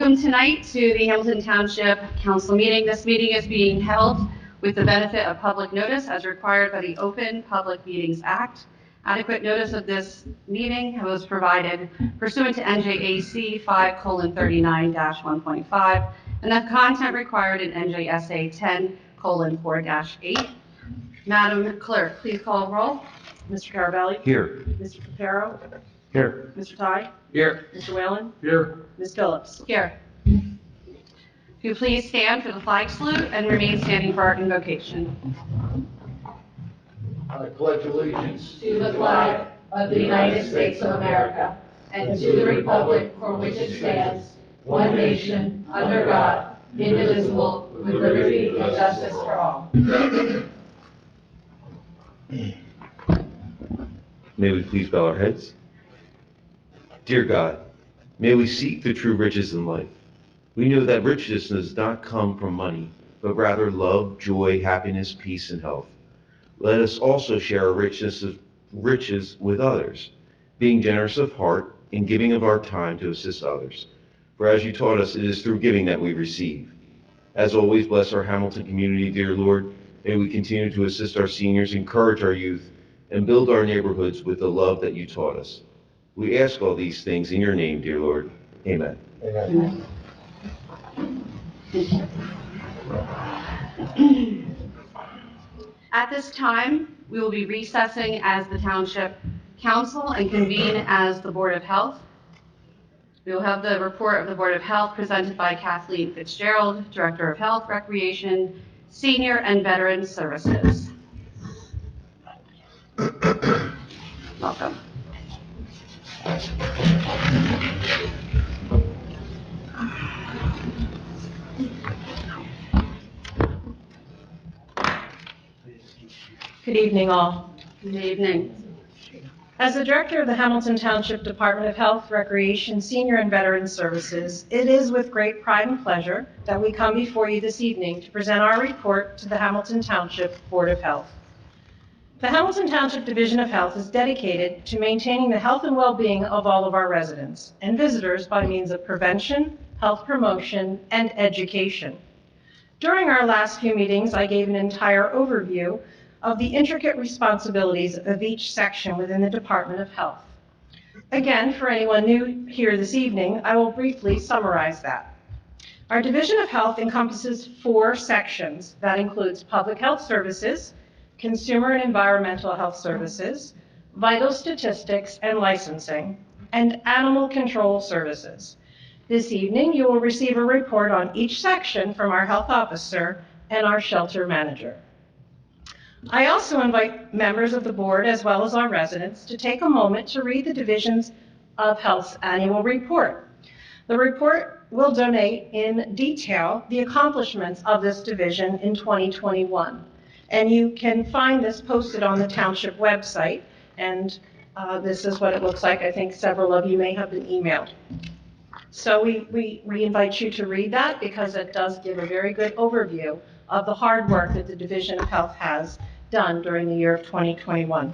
Welcome tonight to the Hamilton Township Council meeting. This meeting is being held with the benefit of public notice as required by the Open Public Meetings Act. Adequate notice of this meeting was provided pursuant to NJAC 5:39-1.5 and the content required in NJSA 10:4-8. Madam Clerk, please call roll. Mr. Carabelli? Here. Mr. Papero? Here. Mr. Ty? Here. Mr. Whalen? Here. Ms. Phillips? Here. If you please stand for the flag salute and remain standing for our invocation. I pledge allegiance To the flag of the United States of America and to the republic for which it stands, one nation, under God, indivisible, with liberty and justice for all. May we please bow our heads? Dear God, may we seek the true riches in life. We know that riches does not come from money, but rather love, joy, happiness, peace, and health. Let us also share our riches with others, being generous of heart and giving of our time to assist others. For as you taught us, it is through giving that we receive. As always, bless our Hamilton community, dear Lord. May we continue to assist our seniors, encourage our youth, and build our neighborhoods with the love that you taught us. We ask all these things in your name, dear Lord. Amen. Amen. At this time, we will be recessing as the Township Council and convene as the Board of Health. We will have the report of the Board of Health presented by Kathleen Fitzgerald, Director of Health, Recreation, Senior and Veteran Services. Welcome. Good evening, all. Good evening. As the Director of the Hamilton Township Department of Health, Recreation, Senior and Veteran Services, it is with great pride and pleasure that we come before you this evening to present our report to the Hamilton Township Board of Health. The Hamilton Township Division of Health is dedicated to maintaining the health and well-being of all of our residents and visitors by means of prevention, health promotion, and education. During our last few meetings, I gave an entire overview of the intricate responsibilities of each section within the Department of Health. Again, for anyone new here this evening, I will briefly summarize that. Our Division of Health encompasses 4 sections. That includes Public Health Services, Consumer and Environmental Health Services, Vital Statistics and Licensing, and Animal Control Services. This evening, you will receive a report on each section from our health officer and our shelter manager. I also invite members of the board, as well as our residents, to take a moment to read the Divisions of Health's annual report. The report will donate in detail the accomplishments of this division in 2021. And you can find this posted on the township website, and this is what it looks like. I think several of you may have been emailed. So we invite you to read that because it does give a very good overview of the hard work that the Division of Health has done during the year of 2021.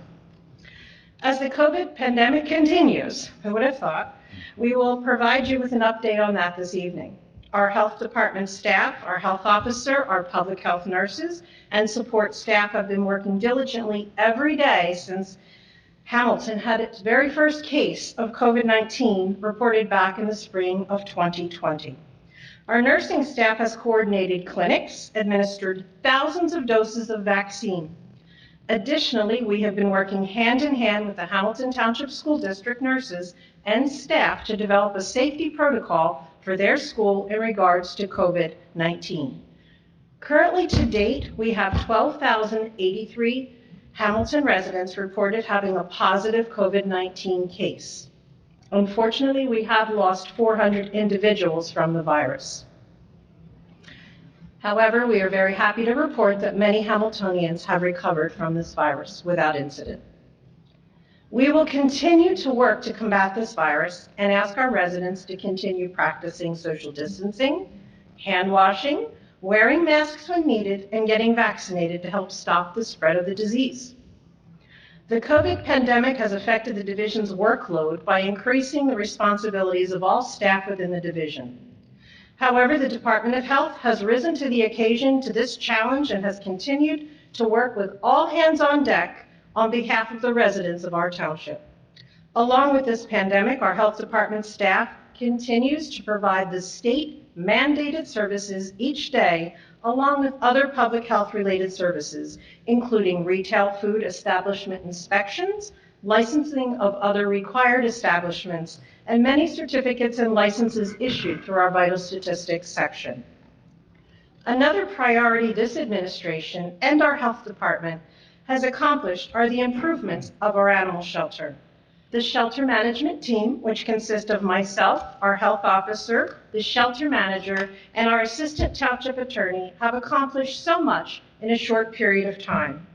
As the COVID pandemic continues, who would have thought, we will provide you with an update on that this evening. Our health department staff, our health officer, our public health nurses, and support staff have been working diligently every day since Hamilton had its very first case of COVID-19 reported back in the spring of 2020. Our nursing staff has coordinated clinics, administered thousands of doses of vaccine. Additionally, we have been working hand in hand with the Hamilton Township School District nurses and staff to develop a safety protocol for their school in regards to COVID-19. Currently, to date, we have 12,083 Hamilton residents reported having a positive COVID-19 case. Unfortunately, we have lost 400 individuals from the virus. However, we are very happy to report that many Hamiltonians have recovered from this virus without incident. We will continue to work to combat this virus and ask our residents to continue practicing social distancing, hand washing, wearing masks when needed, and getting vaccinated to help stop the spread of the disease. The COVID pandemic has affected the division's workload by increasing the responsibilities of all staff within the division. However, the Department of Health has risen to the occasion to this challenge and has continued to work with all hands on deck on behalf of the residents of our township. Along with this pandemic, our health department staff continues to provide the state-mandated services each day, along with other public health-related services, including retail food establishment inspections, licensing of other required establishments, and many certificates and licenses issued through our vital statistics section. Another priority this administration and our health department has accomplished are the improvements of our animal shelter. The shelter management team, which consists of myself, our health officer, the shelter manager, and our assistant township attorney, have accomplished so much in a short period of time.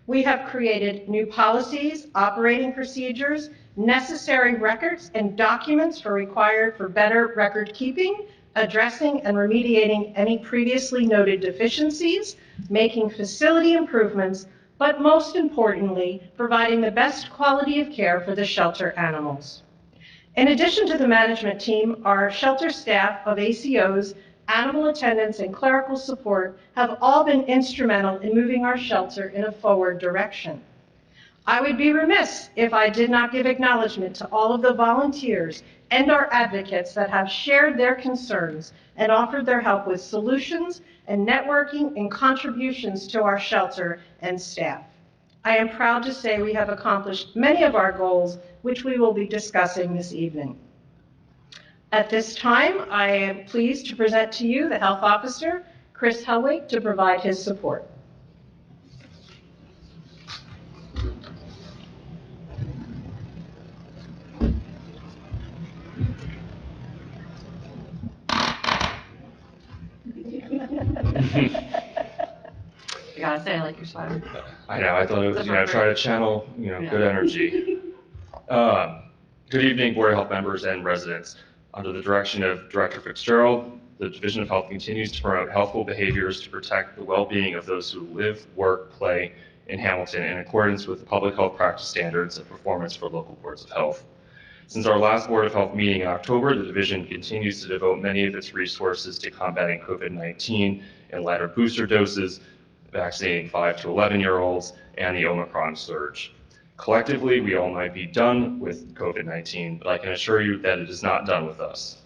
We have created new policies, operating procedures, necessary records, and documents required for better record keeping, addressing and remediating any previously noted deficiencies, making facility improvements, but most importantly, providing the best quality of care for the shelter animals. In addition to the management team, our shelter staff of ACOs, animal attendants, and clerical support have all been instrumental in moving our shelter in a forward direction. I would be remiss if I did not give acknowledgement to all of the volunteers and our advocates that have shared their concerns and offered their help with solutions and networking and contributions to our shelter and staff. I am proud to say we have accomplished many of our goals, which we will be discussing this evening. At this time, I am pleased to present to you the Health Officer, Chris Helwig, to provide his support. You gotta say, I like your sweater. I know, I thought it was, try to channel, good energy. Good evening, Board of Health members and residents. Under the direction of Director Fitzgerald, the Division of Health continues to promote healthful behaviors to protect the well-being of those who live, work, play in Hamilton in accordance with the public health practice standards of performance for local boards of health. Since our last Board of Health meeting in October, the division continues to devote many of its resources to combating COVID-19 and latter booster doses, vaccinating 5 to 11-year-olds, and the Omicron surge. Collectively, we all might be done with COVID-19, but I can assure you that it is not done with us.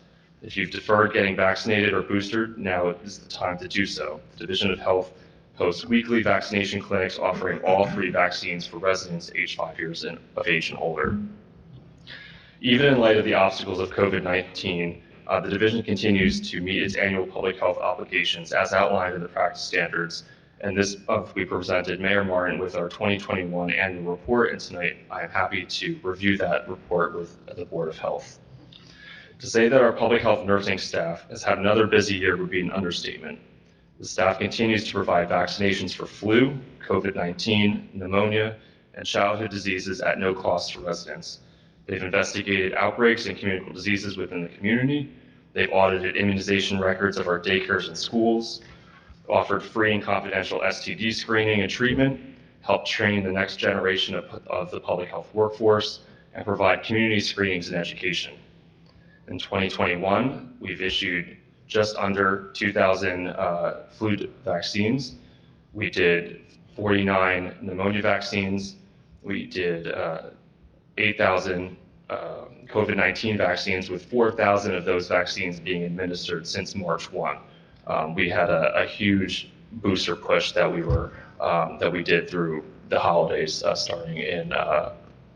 If you've deferred getting vaccinated or boosted, now is the time to do so. The Division of Health hosts weekly vaccination clinics offering all 3 vaccines for residents aged 5 years of age and older. Even in light of the obstacles of COVID-19, the division continues to meet its annual public health obligations as outlined in the practice standards. And this month we presented Mayor Martin with our 2021 annual report, and tonight I am happy to review that report with the Board of Health. To say that our public health nursing staff has had another busy year would be an understatement. The staff continues to provide vaccinations for flu, COVID-19, pneumonia, and childhood diseases at no cost to residents. They've investigated outbreaks and communicable diseases within the community. They've audited immunization records of our daycares and schools, offered free and confidential STD screening and treatment, helped train the next generation of the public health workforce, and provide community screenings and education. In 2021, we've issued just under 2,000 flu vaccines. We did 49 pneumonia vaccines. We did 8,000 COVID-19 vaccines, with 4,000 of those vaccines being administered since March 1. We had a huge booster push that we did through the holidays, starting in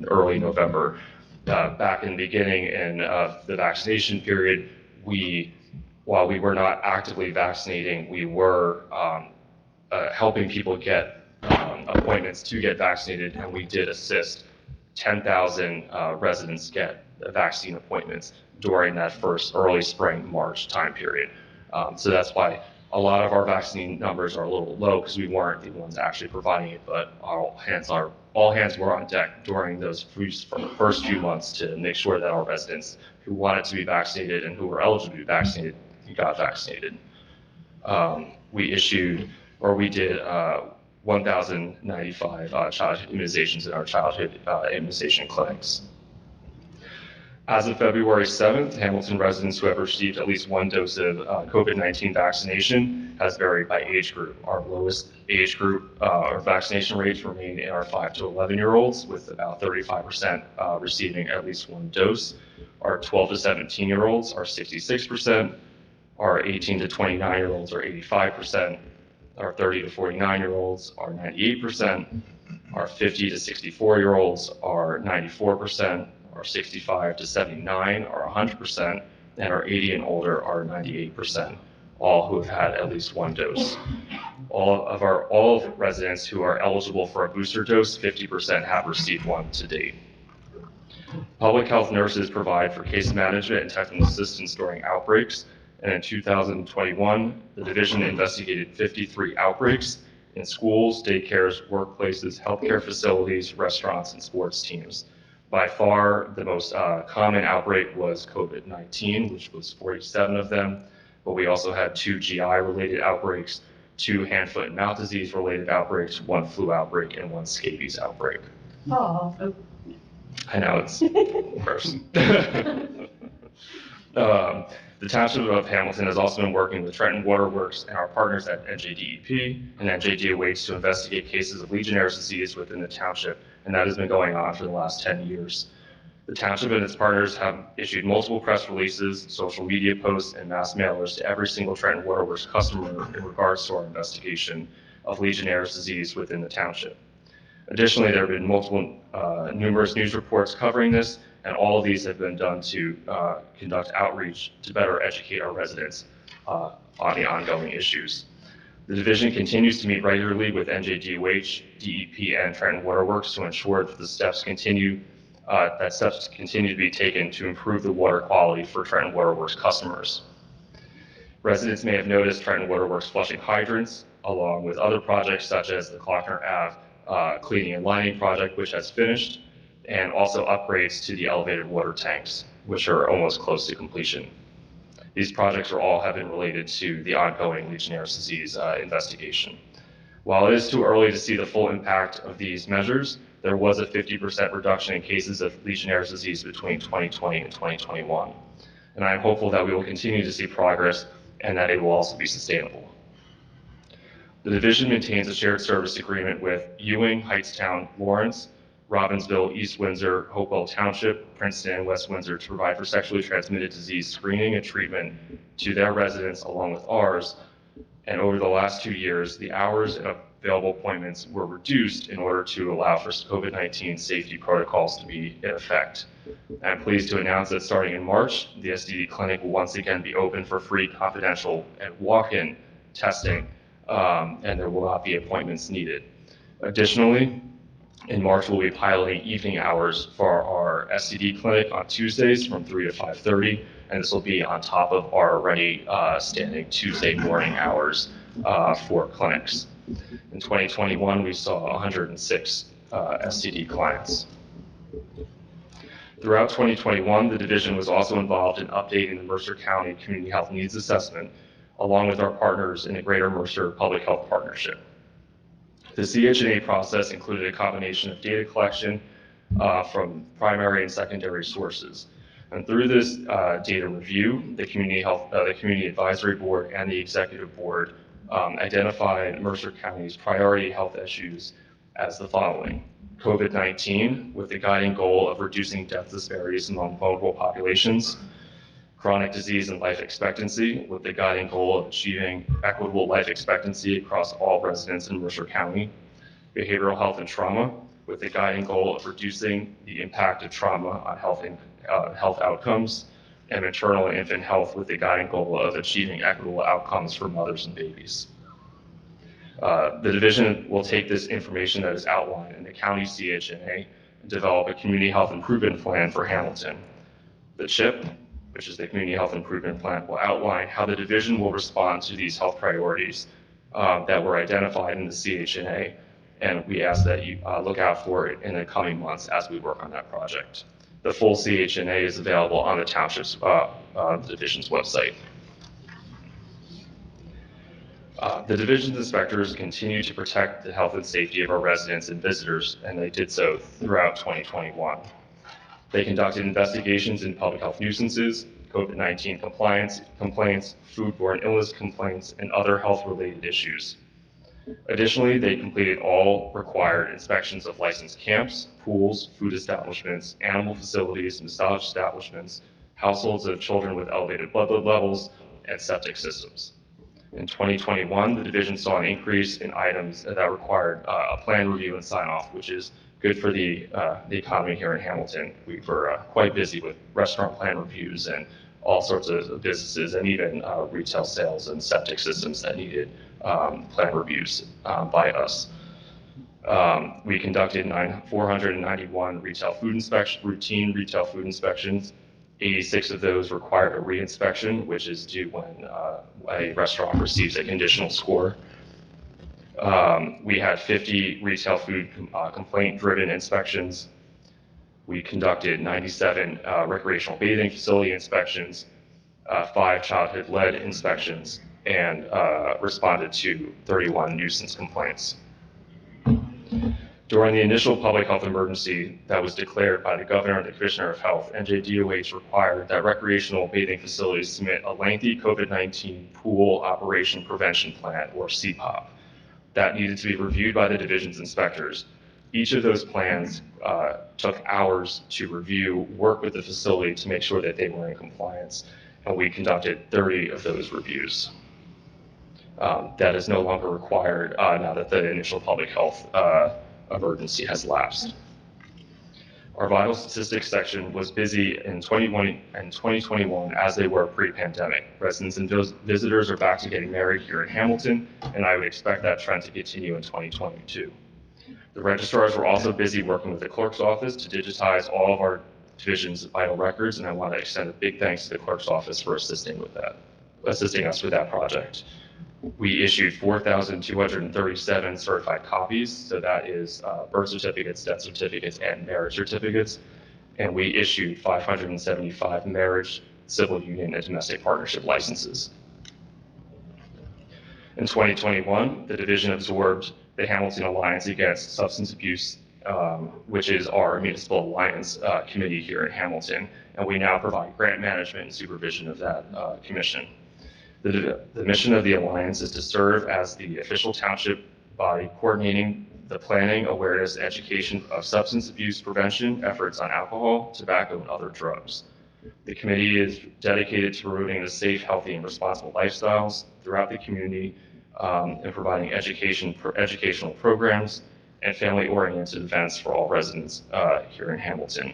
early November. Back in the beginning in the vaccination period, while we were not actively vaccinating, we were helping people get appointments to get vaccinated, and we did assist 10,000 residents get vaccine appointments during that first early spring, March time period. So that's why a lot of our vaccine numbers are a little low, because we weren't the ones actually providing it, but all hands were on deck during those first few months to make sure that our residents who wanted to be vaccinated and who were eligible to be vaccinated got vaccinated. We did 1,095 childhood immunizations in our childhood immunization clinics. As of February 7th, Hamilton residents who have received at least one dose of COVID-19 vaccination has varied by age group. Our lowest age group or vaccination rates remain in our 5 to 11-year-olds, with about 35% receiving at least one dose. Our 12 to 17-year-olds are 66%. Our 18 to 29-year-olds are 85%. Our 30 to 49-year-olds are 98%. Our 50 to 64-year-olds are 94%. Our 65 to 79 are 100%, and our 80 and older are 98%, all who have had at least one dose. All residents who are eligible for a booster dose, 50% have received one to date. Public health nurses provide for case management and technical assistance during outbreaks, and in 2021, the division investigated 53 outbreaks in schools, daycares, workplaces, healthcare facilities, restaurants, and sports teams. By far, the most common outbreak was COVID-19, which was 47 of them, but we also had 2 GI-related outbreaks, 2 hand, foot, and mouth disease-related outbreaks, 1 flu outbreak, and 1 scabies outbreak. Oh. I know, it's gross. The Township of Hamilton has also been working with Trenton Waterworks and our partners at NJDEP and NJDOH to investigate cases of Legionnaire's disease within the township, and that has been going on for the last 10 years. The township and its partners have issued multiple press releases, social media posts, and mass mailers to every single Trenton Waterworks customer in regards to our investigation of Legionnaire's disease within the township. Additionally, there have been numerous news reports covering this, and all of these have been done to conduct outreach to better educate our residents on the ongoing issues. The division continues to meet regularly with NJDOH, DEP, and Trenton Waterworks to ensure that steps continue to be taken to improve the water quality for Trenton Waterworks customers. Residents may have noticed Trenton Waterworks flushing hydrants, along with other projects such as the Klockner Ave cleaning and lining project, which has finished, and also upgrades to the elevated water tanks, which are almost close to completion. These projects all have been related to the ongoing Legionnaire's disease investigation. While it is too early to see the full impact of these measures, there was a 50% reduction in cases of Legionnaire's disease between 2020 and 2021. And I am hopeful that we will continue to see progress and that it will also be sustainable. The division maintains a shared service agreement with Ewing, Heightstown, Lawrence, Robbinsville, East Windsor, Hopewell Township, Princeton, and West Windsor to provide for sexually transmitted disease screening and treatment to their residents along with ours. And over the last 2 years, the hours of available appointments were reduced in order to allow for COVID-19 safety protocols to be in effect. I'm pleased to announce that starting in March, the STD clinic will once again be open for free, confidential, and walk-in testing, and there will not be appointments needed. Additionally, in March, we'll be piloting evening hours for our STD clinic on Tuesdays from 3 to 5:30, and this will be on top of our already standing Tuesday morning hours for clinics. In 2021, we saw 106 STD clients. Throughout 2021, the division was also involved in updating the Mercer County Community Health Needs Assessment, along with our partners in the Greater Mercer Public Health Partnership. The CHNA process included a combination of data collection from primary and secondary sources. And through this data review, the Community Advisory Board and the Executive Board identified Mercer County's priority health issues as the following: COVID-19, with the guiding goal of reducing death disparities among vulnerable populations; chronic disease and life expectancy, with the guiding goal of achieving equitable life expectancy across all residents in Mercer County; behavioral health and trauma, with the guiding goal of reducing the impact of trauma on health outcomes; and maternal and infant health, with the guiding goal of achieving equitable outcomes for mothers and babies. The division will take this information that is outlined in the county CHNA and develop a community health improvement plan for Hamilton. The CHIP, which is the Community Health Improvement Plan, will outline how the division will respond to these health priorities that were identified in the CHNA, and we ask that you look out for it in the coming months as we work on that project. The full CHNA is available on the Township's the division's website. The division's inspectors continue to protect the health and safety of our residents and visitors, and they did so throughout 2021. They conducted investigations in public health nuisances, COVID-19 complaints, foodborne illness complaints, and other health-related issues. Additionally, they completed all required inspections of licensed camps, pools, food establishments, animal facilities, massage establishments, households of children with elevated blood levels, and septic systems. In 2021, the division saw an increase in items that required a plan review and sign-off, which is good for the economy here in Hamilton. We were quite busy with restaurant plan reviews and all sorts of businesses, and even retail sales and septic systems that needed plan reviews by us. We conducted 491 routine retail food inspections. 86 of those required a reinspection, which is due when a restaurant receives a conditional score. We had 50 retail food complaint-driven inspections. We conducted 97 recreational bathing facility inspections, 5 childhood-led inspections, and responded to 31 nuisance complaints. During the initial public health emergency that was declared by the Governor and the Commissioner of Health, NJDOH required that recreational bathing facilities submit a lengthy COVID-19 pool operation prevention plan, or CPOP, that needed to be reviewed by the division's inspectors. Each of those plans took hours to review, work with the facility to make sure that they were in compliance, and we conducted 30 of those reviews. That is no longer required now that the initial public health emergency has lapsed. Our vital statistics section was busy in 2020 and 2021 as they were pre-pandemic. Residents and visitors are back to getting married here in Hamilton, and I would expect that trend to continue in 2022. The registrars were also busy working with the clerk's office to digitize all of our division's vital records, and I want to extend a big thanks to the clerk's office for assisting us with that project. We issued 4,237 certified copies, so that is birth certificates, death certificates, and marriage certificates. And we issued 575 marriage, civil union, and domestic partnership licenses. In 2021, the division absorbed the Hamilton Alliance Against Substance Abuse, which is our municipal alliance committee here in Hamilton, and we now provide grant management and supervision of that commission. The mission of the Alliance is to serve as the official township body coordinating the planning, awareness, education of substance abuse prevention efforts on alcohol, tobacco, and other drugs. The committee is dedicated to promoting the safe, healthy, and responsible lifestyles throughout the community and providing educational programs and family-oriented events for all residents here in Hamilton.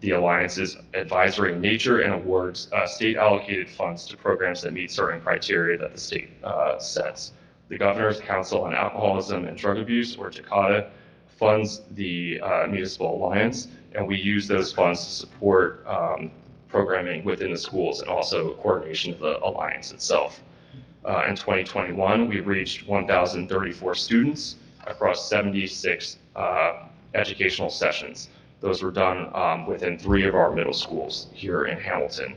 The Alliance is advisory in nature and awards state-allocated funds to programs that meet certain criteria that the state sets. The Governor's Council on Alcoholism and Drug Abuse, or TCADA, funds the Municipal Alliance, and we use those funds to support programming within the schools and also coordination of the Alliance itself. In 2021, we reached 1,034 students across 76 educational sessions. Those were done within 3 of our middle schools here in Hamilton.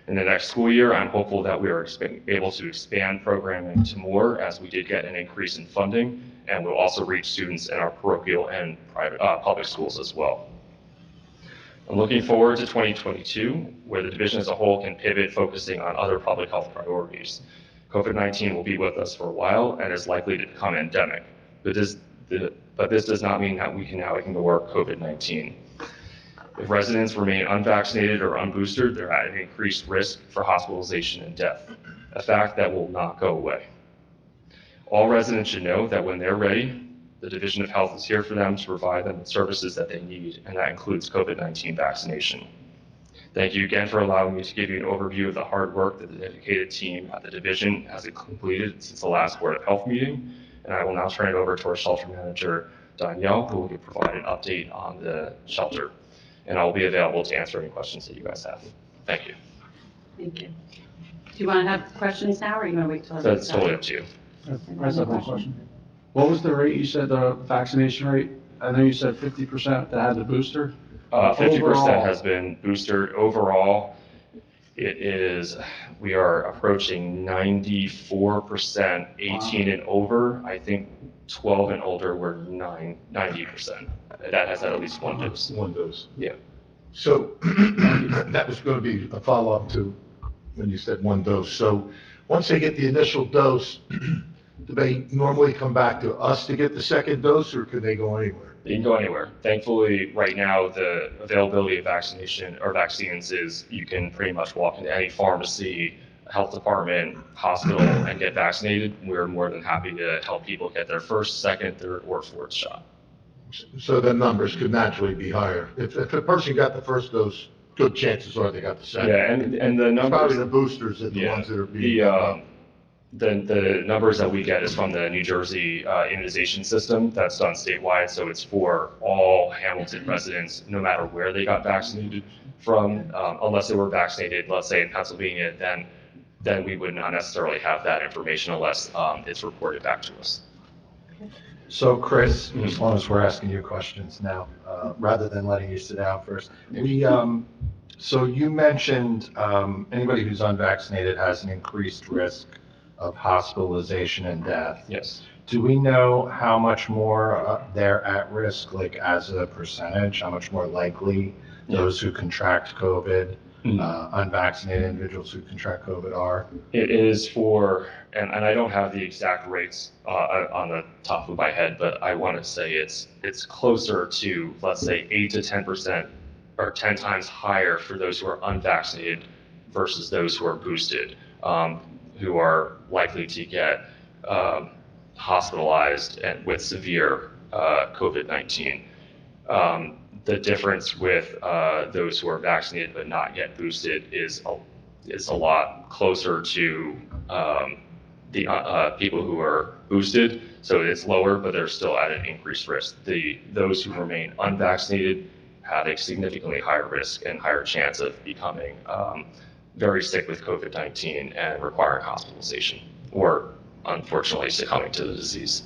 In the next school year, I'm hopeful that we are able to expand programming to more, as we did get an increase in funding, and we'll also reach students in our parochial and private public schools as well. I'm looking forward to 2022, where the division as a whole can pivot, focusing on other public health priorities. COVID-19 will be with us for a while and is likely to become endemic, but this does not mean that we can now ignore COVID-19. If residents remain unvaccinated or unboosted, they're at an increased risk for hospitalization and death, a fact that will not go away. All residents should know that when they're ready, the Division of Health is here for them to provide them with services that they need, and that includes COVID-19 vaccination. Thank you again for allowing me to give you an overview of the hard work that the dedicated team at the division has completed since the last Board of Health meeting, and I will now turn it over to our shelter manager, Danielle, who will provide an update on the shelter. And I will be available to answer any questions that you guys have. Thank you. Thank you. Do you want to have questions now, or are you going to wait till? That's totally up to you. I just have one question. What was the rate you said, the vaccination rate? I know you said 50% that had the booster. 50% Overall. has been boosted overall. We are approaching 94% 18 and over. I think 12 and older, we're 90%. That has had at least one dose. One dose. Yeah. So that was going to be a follow-up to when you said one dose. So once they get the initial dose, do they normally come back to us to get the second dose, or could they go anywhere? You can go anywhere. Thankfully, right now, the availability of vaccination or vaccines is you can pretty much walk into any pharmacy, health department, hospital, and get vaccinated. We're more than happy to help people get their first, second, third, or fourth shot. So the numbers could naturally be higher. If a person got the first dose, good chances are they got the second. Yeah, and the It's numbers. probably the boosters are the ones that are being. The numbers that we get is from the New Jersey immunization system that's done statewide, so it's for all Hamilton residents, no matter where they got vaccinated from, unless they were vaccinated, let's say in Pennsylvania, then we would not necessarily have that information unless it's reported back to us. So Chris, as long as we're asking you questions now, rather than letting you sit down first, so you mentioned anybody who's unvaccinated has an increased risk of hospitalization and death. Yes. Do we know how much more they're at risk, like as a percentage, how much more likely those who contract COVID, unvaccinated individuals who contract COVID are? It is for, and I don't have the exact rates on the top of my head, but I want to say it's closer to, let's say, 8 to 10% or 10 times higher for those who are unvaccinated versus those who are boosted, who are likely to get hospitalized and with severe COVID-19. The difference with those who are vaccinated but not yet boosted is a lot closer to the people who are boosted. So it's lower, but they're still at an increased risk. Those who remain unvaccinated have a significantly higher risk and higher chance of becoming very sick with COVID-19 and requiring hospitalization, or unfortunately succumbing to the disease.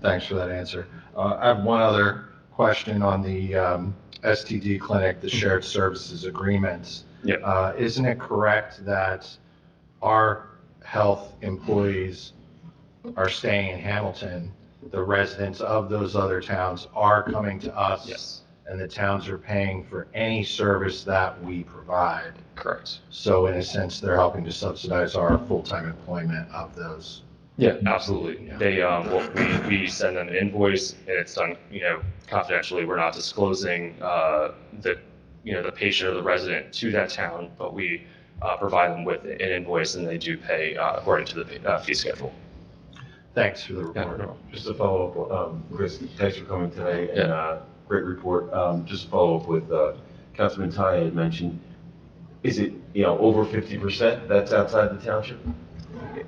Thanks for that answer. I have one other question on the STD clinic, the shared services agreements. Yeah. Isn't it correct that our health employees are staying in Hamilton? The residents of those other towns are coming to us? Yes. And the towns are paying for any service that we provide. Correct. So in a sense, they're helping to subsidize our full-time employment of those. Yeah, absolutely. Yeah. They, we send them an invoice, and it's done, confidentially. We're not disclosing the patient or the resident to that town, but we provide them with an invoice, and they do pay according to the fee schedule. Thanks for the report. Yeah. Just to follow up, Chris, thanks for coming today, and great report. Just to follow up with Councilman Ty had mentioned, is it, over 50% that's outside the township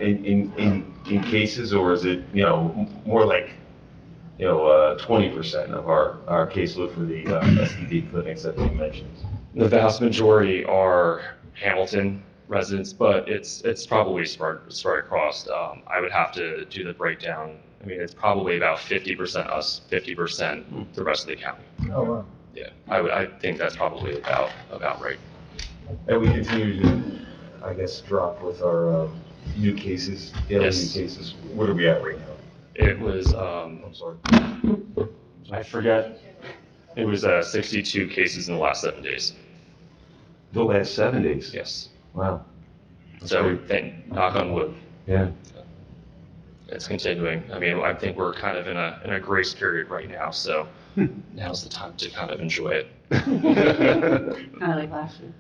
in cases, or is it, more like, 20% of our caseload for the STD clinics that you mentioned? The vast majority are Hamilton residents, but it's probably spread across. I would have to do the breakdown. I mean, it's probably about 50% us, 50% the rest of the county. Oh, wow. Yeah, I think that's probably about right. And we continue to, I guess, drop with our new cases, daily Yes. new cases. What are we at right now? It was, I'm sorry. I forget, it was 62 cases in the last 7 days. The last 7 days? Yes. Wow. So, knock on wood, Yeah. it's continuing. I mean, I think we're kind of in a grace period right now, so now's the time to kind of enjoy it. Kind of like last year.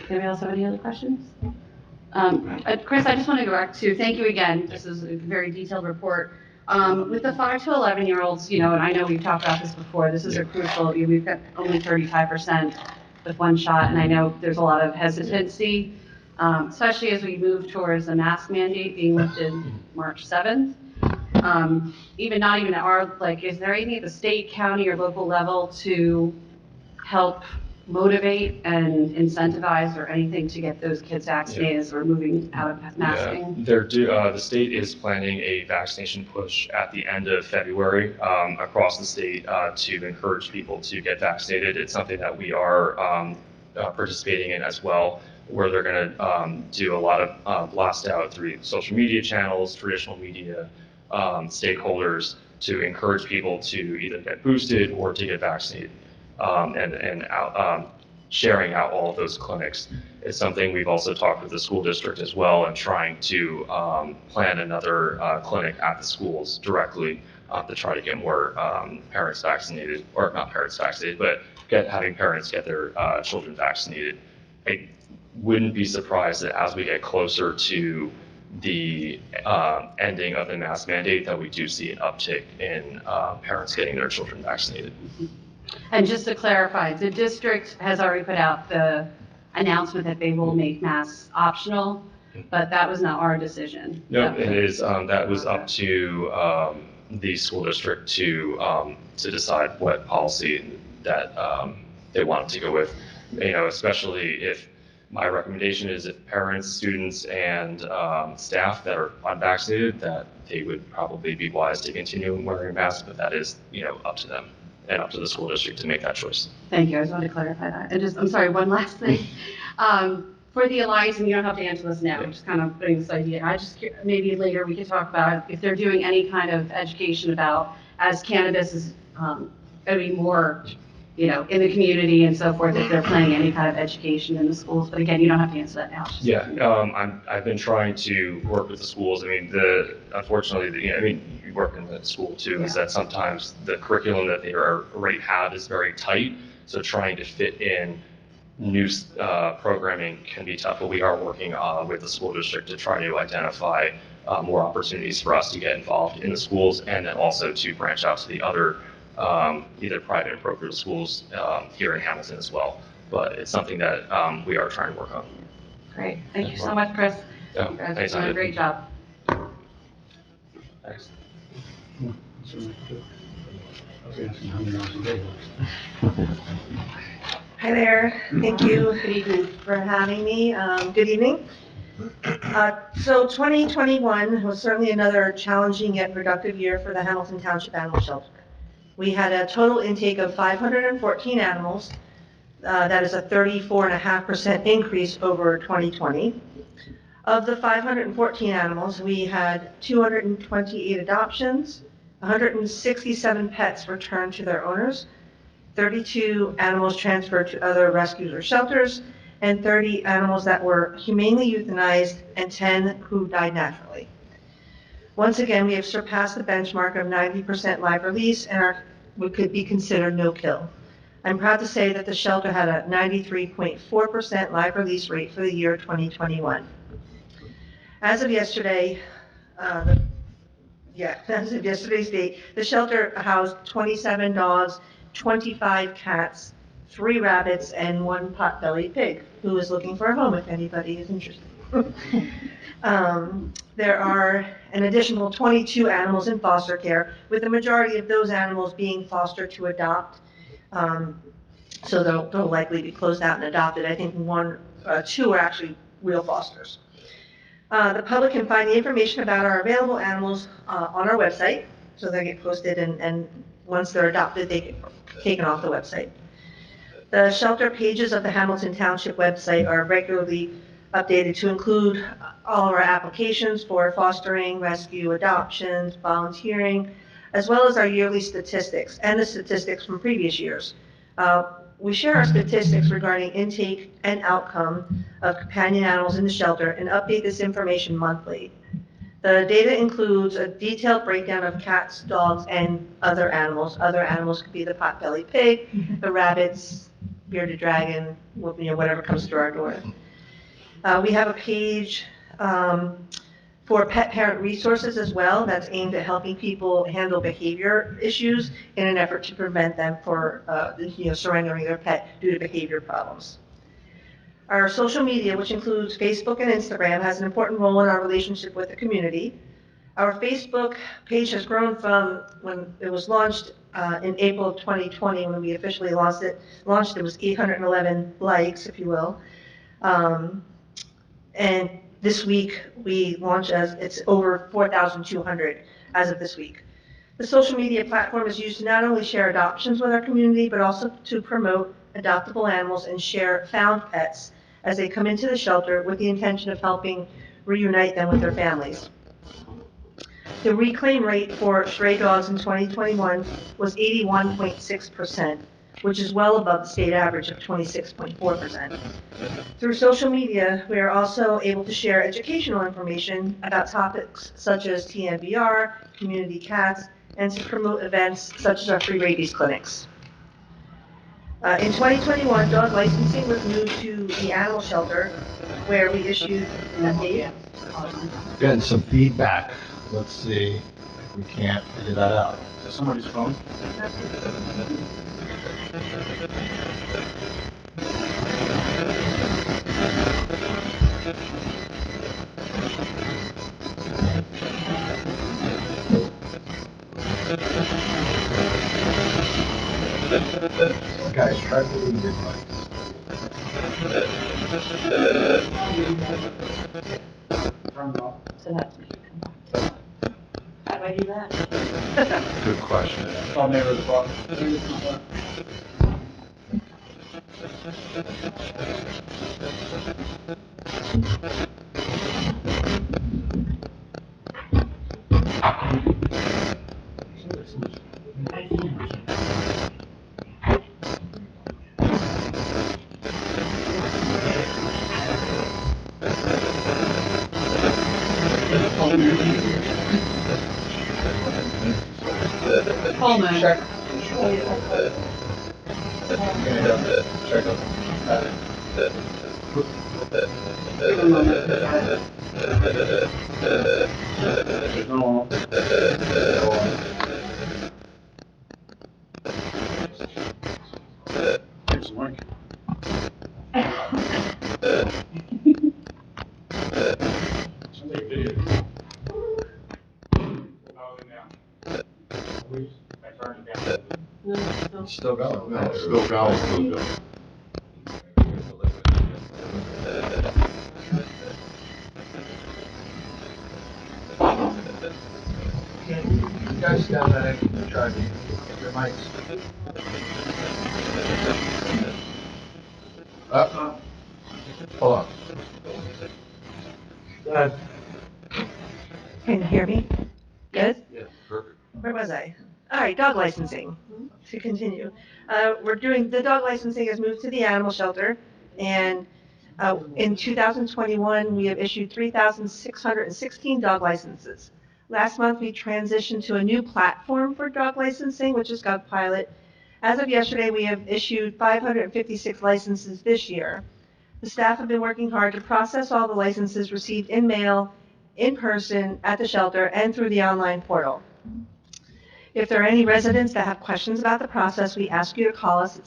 Anybody else have any other questions? Chris, I just want to go back to, thank you again. This is a very detailed report. With the 5 to 11-year-olds, and I know we've talked about this before, this is a crucial, we've got only 35% with one shot, and I know there's a lot of hesitancy, especially as we move towards the mask mandate being lifted March 7th. Not even at our, is there anything at the state, county, or local level to help motivate and incentivize or anything to get those kids vaccinated as we're moving out of masking? The state is planning a vaccination push at the end of February across the state to encourage people to get vaccinated. It's something that we are participating in as well. where they're going to do a lot of blast out through social media channels, traditional media, stakeholders to encourage people to either get boosted or to get vaccinated, sharing out all of those clinics. It's something we've also talked with the school district as well, and trying to plan another clinic at the schools directly to try to get more parents vaccinated, or not parents vaccinated, but having parents get their children vaccinated. I wouldn't be surprised that as we get closer to the ending of the mask mandate, that we do see an uptick in parents getting their children vaccinated. And just to clarify, the district has already put out the announcement that they will make masks optional, but that was not our decision. No, it is, that was up to the school district to decide what policy that they wanted to go with. You know, especially if my recommendation is if parents, students, and staff that are unvaccinated, that they would probably be wise to continue wearing masks, but that is, you know, up to them and up to the school district to make that choice. Thank you, I just wanted to clarify that. And just, I'm sorry, one last thing. For the Alliance, and you don't have to answer this now, I'm just kind of putting this idea, maybe later we could talk about if they're doing any kind of education about, as cannabis is going to be more, you know, in the community and so forth, if they're planning any kind of education in the schools. But again, you don't have to answer that now. Yeah, I've been trying to work with the schools. I mean, unfortunately, you know, I mean, you work in the school too, is that sometimes the curriculum that they already have is very tight. So trying to fit in new programming can be tough, but we are working with the school district to try to identify more opportunities for us to get involved in the schools, and then also to branch out to the other either private or parochial schools here in Hamilton as well. But it's something that we are trying to work on. Great, thank you so much, Chris. Yeah, You guys are anytime. doing a great job. Thanks. Hi there. Thank you Good evening. for having me. Good evening. So 2021 was certainly another challenging yet productive year for the Hamilton Township Animal Shelter. We had a total intake of 514 animals. That is a 34.5% increase over 2020. Of the 514 animals, we had 228 adoptions, 167 pets returned to their owners, 32 animals transferred to other rescues or shelters, and 30 animals that were humanely euthanized, and 10 who died naturally. Once again, we have surpassed the benchmark of 90% live release and what could be considered no kill. I'm proud to say that the shelter had a 93.4% live release rate for the year 2021. As of yesterday, as of yesterday's date, the shelter housed 27 dogs, 25 cats, 3 rabbits, and 1 pot-bellied pig, who is looking for a home if anybody is interested. There are an additional 22 animals in foster care, with the majority of those animals being fostered to adopt. So they'll likely be closed out and adopted. I think 2 are actually real fosters. The public can find the information about our available animals on our website, so they get posted, and once they're adopted, they get taken off the website. The shelter pages of the Hamilton Township website are regularly updated to include all of our applications for fostering, rescue, adoptions, volunteering, as well as our yearly statistics and the statistics from previous years. We share our statistics regarding intake and outcome of companion animals in the shelter and update this information monthly. The data includes a detailed breakdown of cats, dogs, and other animals. Other animals could be the pot-bellied pig, the rabbits, bearded dragon, whatever comes through our door. We have a page for pet parent resources as well that's aimed at helping people handle behavior issues in an effort to prevent them from surrendering their pet due to behavior problems. Our social media, which includes Facebook and Instagram, has an important role in our relationship with the community. Our Facebook page has grown from when it was launched in April of 2020, when we officially launched it was 811 likes, if you will. And this week we launched it's over 4,200 as of this week. The social media platform is used to not only share adoptions with our community, but also to promote adoptable animals and share found pets, as they come into the shelter with the intention of helping reunite them with their families. The reclaim rate for stray dogs in 2021 was 81.6%, which is well above the state average of 26.4%. Through social media, we are also able to share educational information about topics such as TNVR, community cats, and to promote events such as our free rabies clinics. In 2021, dog licensing was moved to the animal shelter, where we issued Getting some feedback. Let's see if we can't figure that out. Is that somebody's phone? Guys, try to leave your mics. So that's me. How do I do that? Good question. Oh, maybe the phone. Coleman. Check. There's no one. Here's the link. Somebody video. It's still going. No, it's still going, still going. You guys down there, try to get your mics. Hold on. Go ahead. Can you hear me? Good? Yeah, perfect. Where was I? All right, dog licensing, to continue. The dog licensing has moved to the animal shelter, and in 2021, we have issued 3,616 dog licenses. Last month, we transitioned to a new platform for dog licensing, which is GovPilot. As of yesterday, we have issued 556 licenses this year. The staff have been working hard to process all the licenses received in mail, in person, at the shelter, and through the online portal. If there are any residents that have questions about the process, we ask you to call us at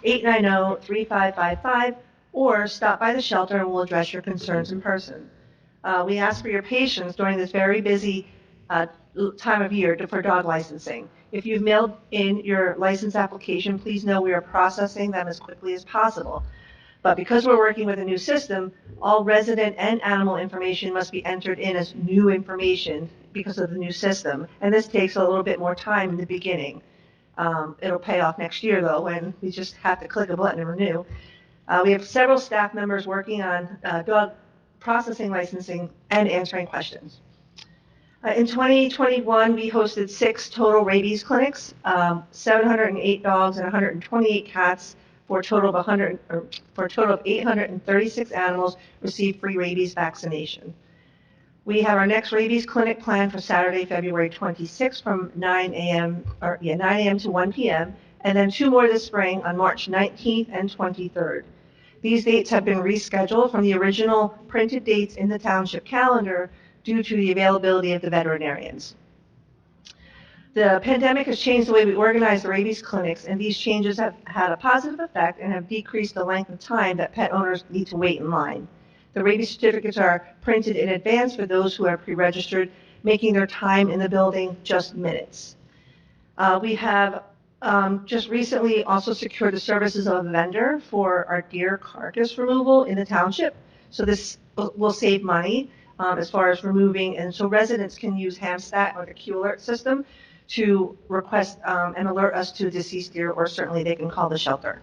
609-890-3555 or stop by the shelter and we'll address your concerns in person. We ask for your patience during this very busy time of year for dog licensing. If you've mailed in your license application, please know we are processing them as quickly as possible. But because we're working with a new system, all resident and animal information must be entered in as new information because of the new system. And this takes a little bit more time in the beginning. It'll pay off next year, though, when we just have to click a button and renew. We have several staff members working on dog processing licensing and answering questions. In 2021, we hosted 6 total rabies clinics, 708 dogs and 128 cats, for a total of 836 animals received free rabies vaccination. We have our next rabies clinic planned for Saturday, February 26th from 9 a.m. to 1 p.m. and then 2 more this spring on March 19th and 23rd. These dates have been rescheduled from the original printed dates in the township calendar due to the availability of the veterinarians. The pandemic has changed the way we organize the rabies clinics, and these changes have had a positive effect and have decreased the length of time that pet owners need to wait in line. The rabies certificates are printed in advance for those who are pre-registered, making their time in the building just minutes. We have just recently also secured the services of a vendor for our deer carcass removal in the township. So this will save money as far as removing, and so residents can use Hamstat or the Q alert system to request and alert us to a deceased deer, or certainly they can call the shelter.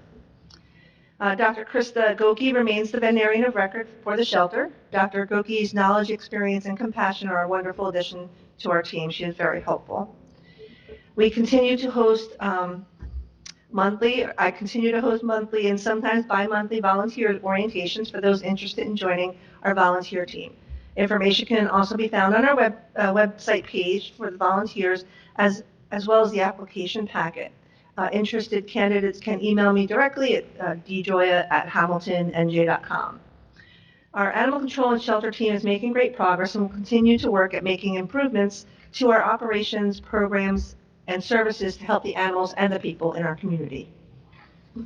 Dr. Krista Goki remains the veterinarian of record for the shelter. Dr. Goki's knowledge, experience, and compassion are a wonderful addition to our team. She is very helpful. We continue to host I continue to host monthly and sometimes bi-monthly volunteer orientations for those interested in joining our volunteer team. Information can also be found on our website page for the volunteers as well as the application packet. Interested candidates can email me directly at djoya@hamiltonnj.com. Our animal control and shelter team is making great progress and will continue to work at making improvements to our operations, programs, and services to help the animals and the people in our community.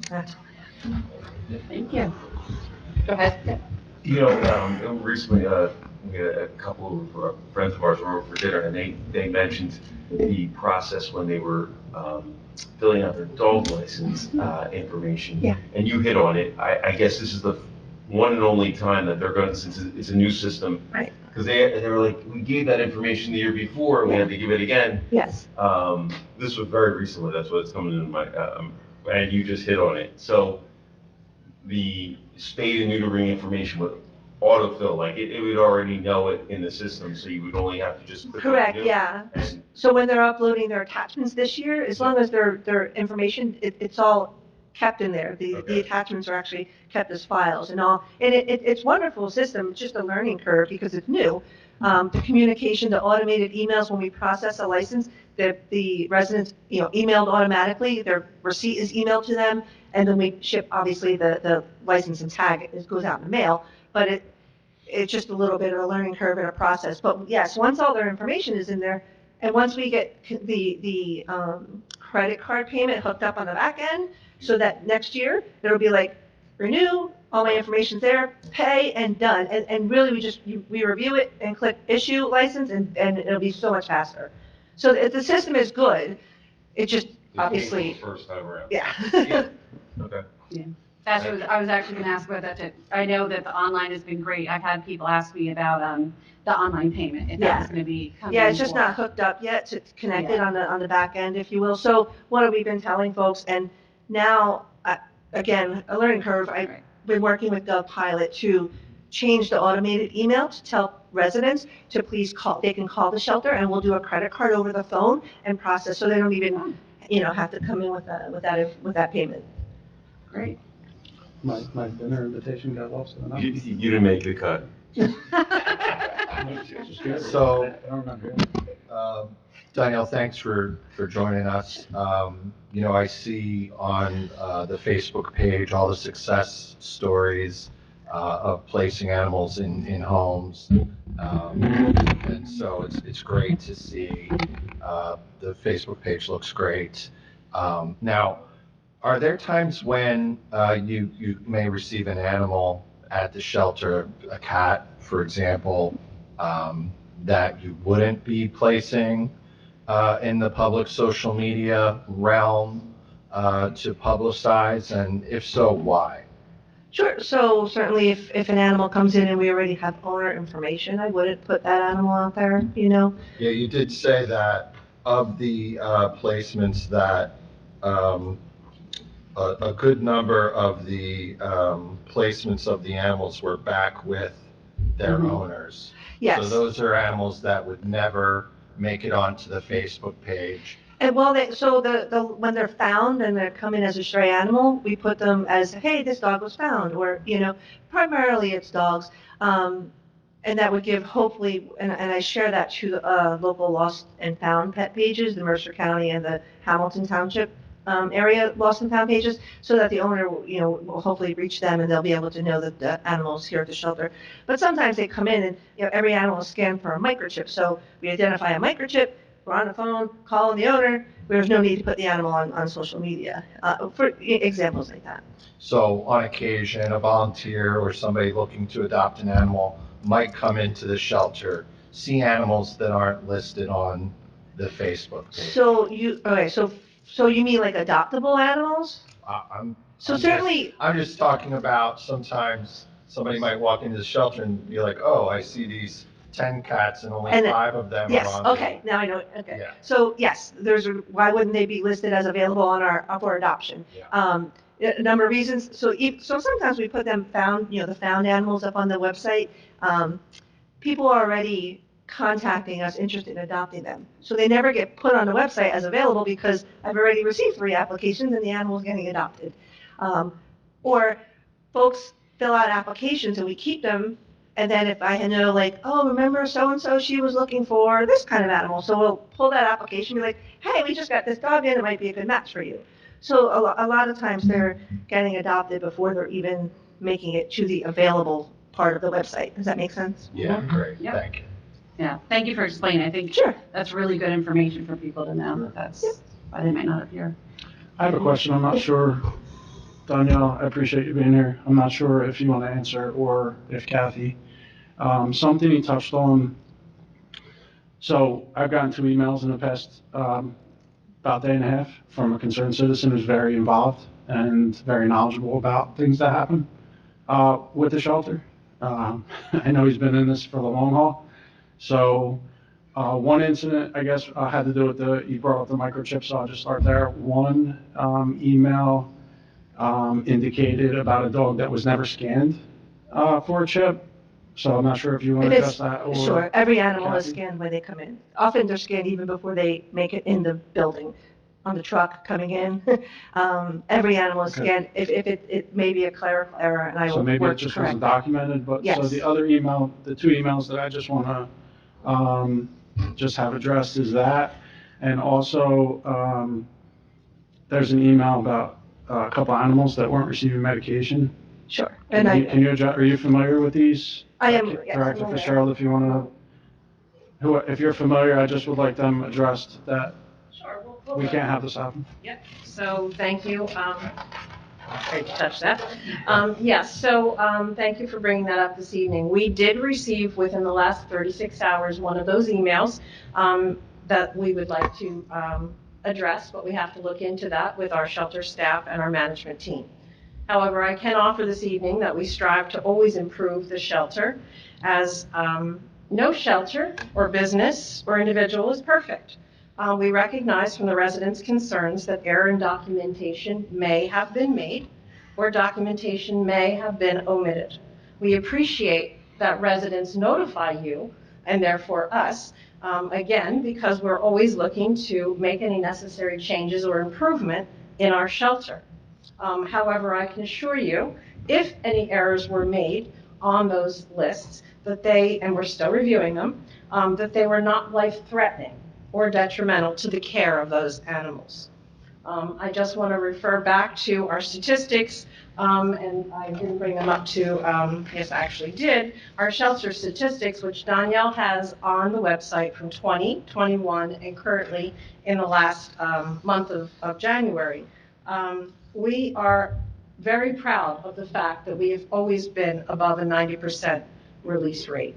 That's all I have. Thank you. Go ahead. Recently, we had a couple of friends of ours were over for dinner, and they mentioned the process when they were filling out their dog license information. Yeah. And you hit on it. I guess this is the one and only time that they're going, since it's a new system. Right. Because they were like, we gave that information the year before, we had to give it again. Yes. This was very recently, that's what's coming into my, and you just hit on it. So the spay and neutering information would autofill, like it would already know it in the system, so you would only have to just click on Correct, new. yeah. And So when they're uploading their attachments this year, as long as their information, it's all kept in there. The Okay. attachments are actually kept as files and all. And it's wonderful system, it's just a learning curve because it's new. The communication, the automated emails when we process a license, the residents, emailed automatically, their receipt is emailed to them, and then we ship, obviously, the license and tag, it goes out in the mail. But it's just a little bit of a learning curve and a process. But yes, once all their information is in there, and once we get the credit card payment hooked up on the back end, so that next year, it'll be like, renew, all my information's there, pay, and done. And really, we review it and click issue license, and it'll be so much faster. So the system is good, it just, obviously, First time around. yeah. Okay. That's what I was actually going to ask about that too. I know that the online has been great. I've had people ask me about the online payment, if that was going to be coming. Yeah, it's just forward. not hooked up yet, it's connected on the back end, if you will. So what have we been telling folks? And now, again, a learning curve, I've been working with GovPilot to change the automated email to tell residents to please call, they can call the shelter and we'll do a credit card over the phone and process, so they don't even, have to come in with that payment. Great. My dinner invitation got lost in the You night. didn't make the cut. So, I don't remember. Danielle, thanks for joining us. I see on the Facebook page all the success stories of placing animals in homes. And so it's great to see. The Facebook page looks great. Now, are there times when you may receive an animal at the shelter, a cat, for example, that you wouldn't be placing in the public social media realm to publicize? And if so, why? Sure, so certainly if an animal comes in and we already have owner information, I wouldn't put that animal out there, Yeah, you did say that of the placements that a good number of the placements of the animals were back with their owners. Yes. So those are animals that would never make it onto the Facebook page. And well, when they're found and they're coming as a stray animal, we put them as, hey, this dog was found, or, primarily it's dogs. And that would give, hopefully, and I share that to the local lost and found pet pages, the Mercer County and the Hamilton Township area lost and found pages, so that the owner, will hopefully reach them and they'll be able to know that the animal's here at the shelter. But sometimes they come in and, every animal is scanned for a microchip. So we identify a microchip, we're on the phone, calling the owner, there's no need to put the animal on social media, for examples like that. So on occasion, a volunteer or somebody looking to adopt an animal might come into the shelter, see animals that aren't listed on the Facebook page. So you mean like adoptable animals? I'm Certainly. I'm just talking about sometimes somebody might walk into the shelter and be like, oh, I see these 10 cats and only 5 of them Yes, are on. okay, now I know, okay. Yeah. So yes, why wouldn't they be listed as available on for adoption? Yeah. a number of reasons. So sometimes we put them the found animals up on the website. People are already contacting us interested in adopting them. So they never get put on the website as available because I've already received 3 applications and the animal's getting adopted. Or folks fill out applications and we keep them, and then if I know, like, oh, remember so-and-so, she was looking for this kind of animal, so we'll pull that application and be like, hey, we just got this dog in, it might be a good match for you. So a lot of times they're getting adopted before they're even making it to the available part of the website. Does that make sense? Yeah, great, Yep. thank you. Yeah, thank you for explaining. I think Sure. that's really good information for people to know. That's why they might not appear. I have a question, I'm not sure, Danielle, I appreciate you being here. I'm not sure if you want to answer or if Kathy. Something you touched on, so I've gotten 2 emails in the past about day and a half from a concerned citizen who's very involved and very knowledgeable about things that happen with the shelter. I know he's been in this for the long haul. So one incident, I guess, had to do with you brought up the microchip, so I'll just start there. One email indicated about a dog that was never scanned for a chip. So I'm not sure if you want to address that or. Sure, every animal is Kathy? scanned when they come in. Often they're scanned even before they make it in the building, on the truck coming in. Every animal is Okay. scanned. If it may be a clerical error, and I will So maybe work it to just correct wasn't that. documented, but, so Yes. the other email, the 2 emails that I just want to just have addressed is that, and also, there's an email about a couple animals that weren't receiving medication. Sure. And Can you address, are you familiar with these? I am, yes, I'm Director aware. Fitzgerald, if you want to, if you're familiar, I just would like them addressed, that Sure. we can't have this happen. Yep, so thank you. Great to touch that. Yes, so thank you for bringing that up this evening. We did receive within the last 36 hours one of those emails that we would like to address, but we have to look into that with our shelter staff and our management team. However, I can offer this evening that we strive to always improve the shelter, as no shelter or business or individual is perfect. We recognize from the residents' concerns that error in documentation may have been made or documentation may have been omitted. We appreciate that residents notify you and therefore us, again, because we're always looking to make any necessary changes or improvement in our shelter. However, I can assure you, if any errors were made on those lists, that and we're still reviewing them, that they were not life-threatening or detrimental to the care of those animals. I just want to refer back to our statistics, and I didn't bring them up to, yes, I actually did, our shelter statistics, which Danielle has on the website from 20, 21, and currently in the last month of January. We are very proud of the fact that we have always been above a 90% release rate.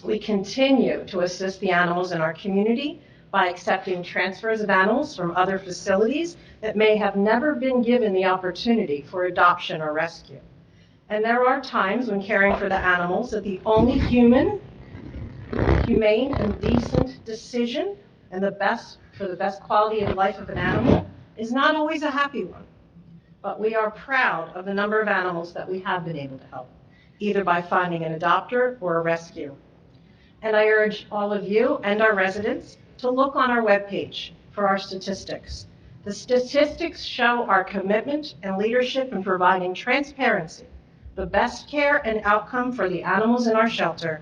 We continue to assist the animals in our community by accepting transfers of animals from other facilities that may have never been given the opportunity for adoption or rescue. And there are times when caring for the animals that the only humane and decent decision and for the best quality of life of an animal is not always a happy one. But we are proud of the number of animals that we have been able to help, either by finding an adopter or a rescue. And I urge all of you and our residents to look on our webpage for our statistics. The statistics show our commitment and leadership in providing transparency, the best care and outcome for the animals in our shelter,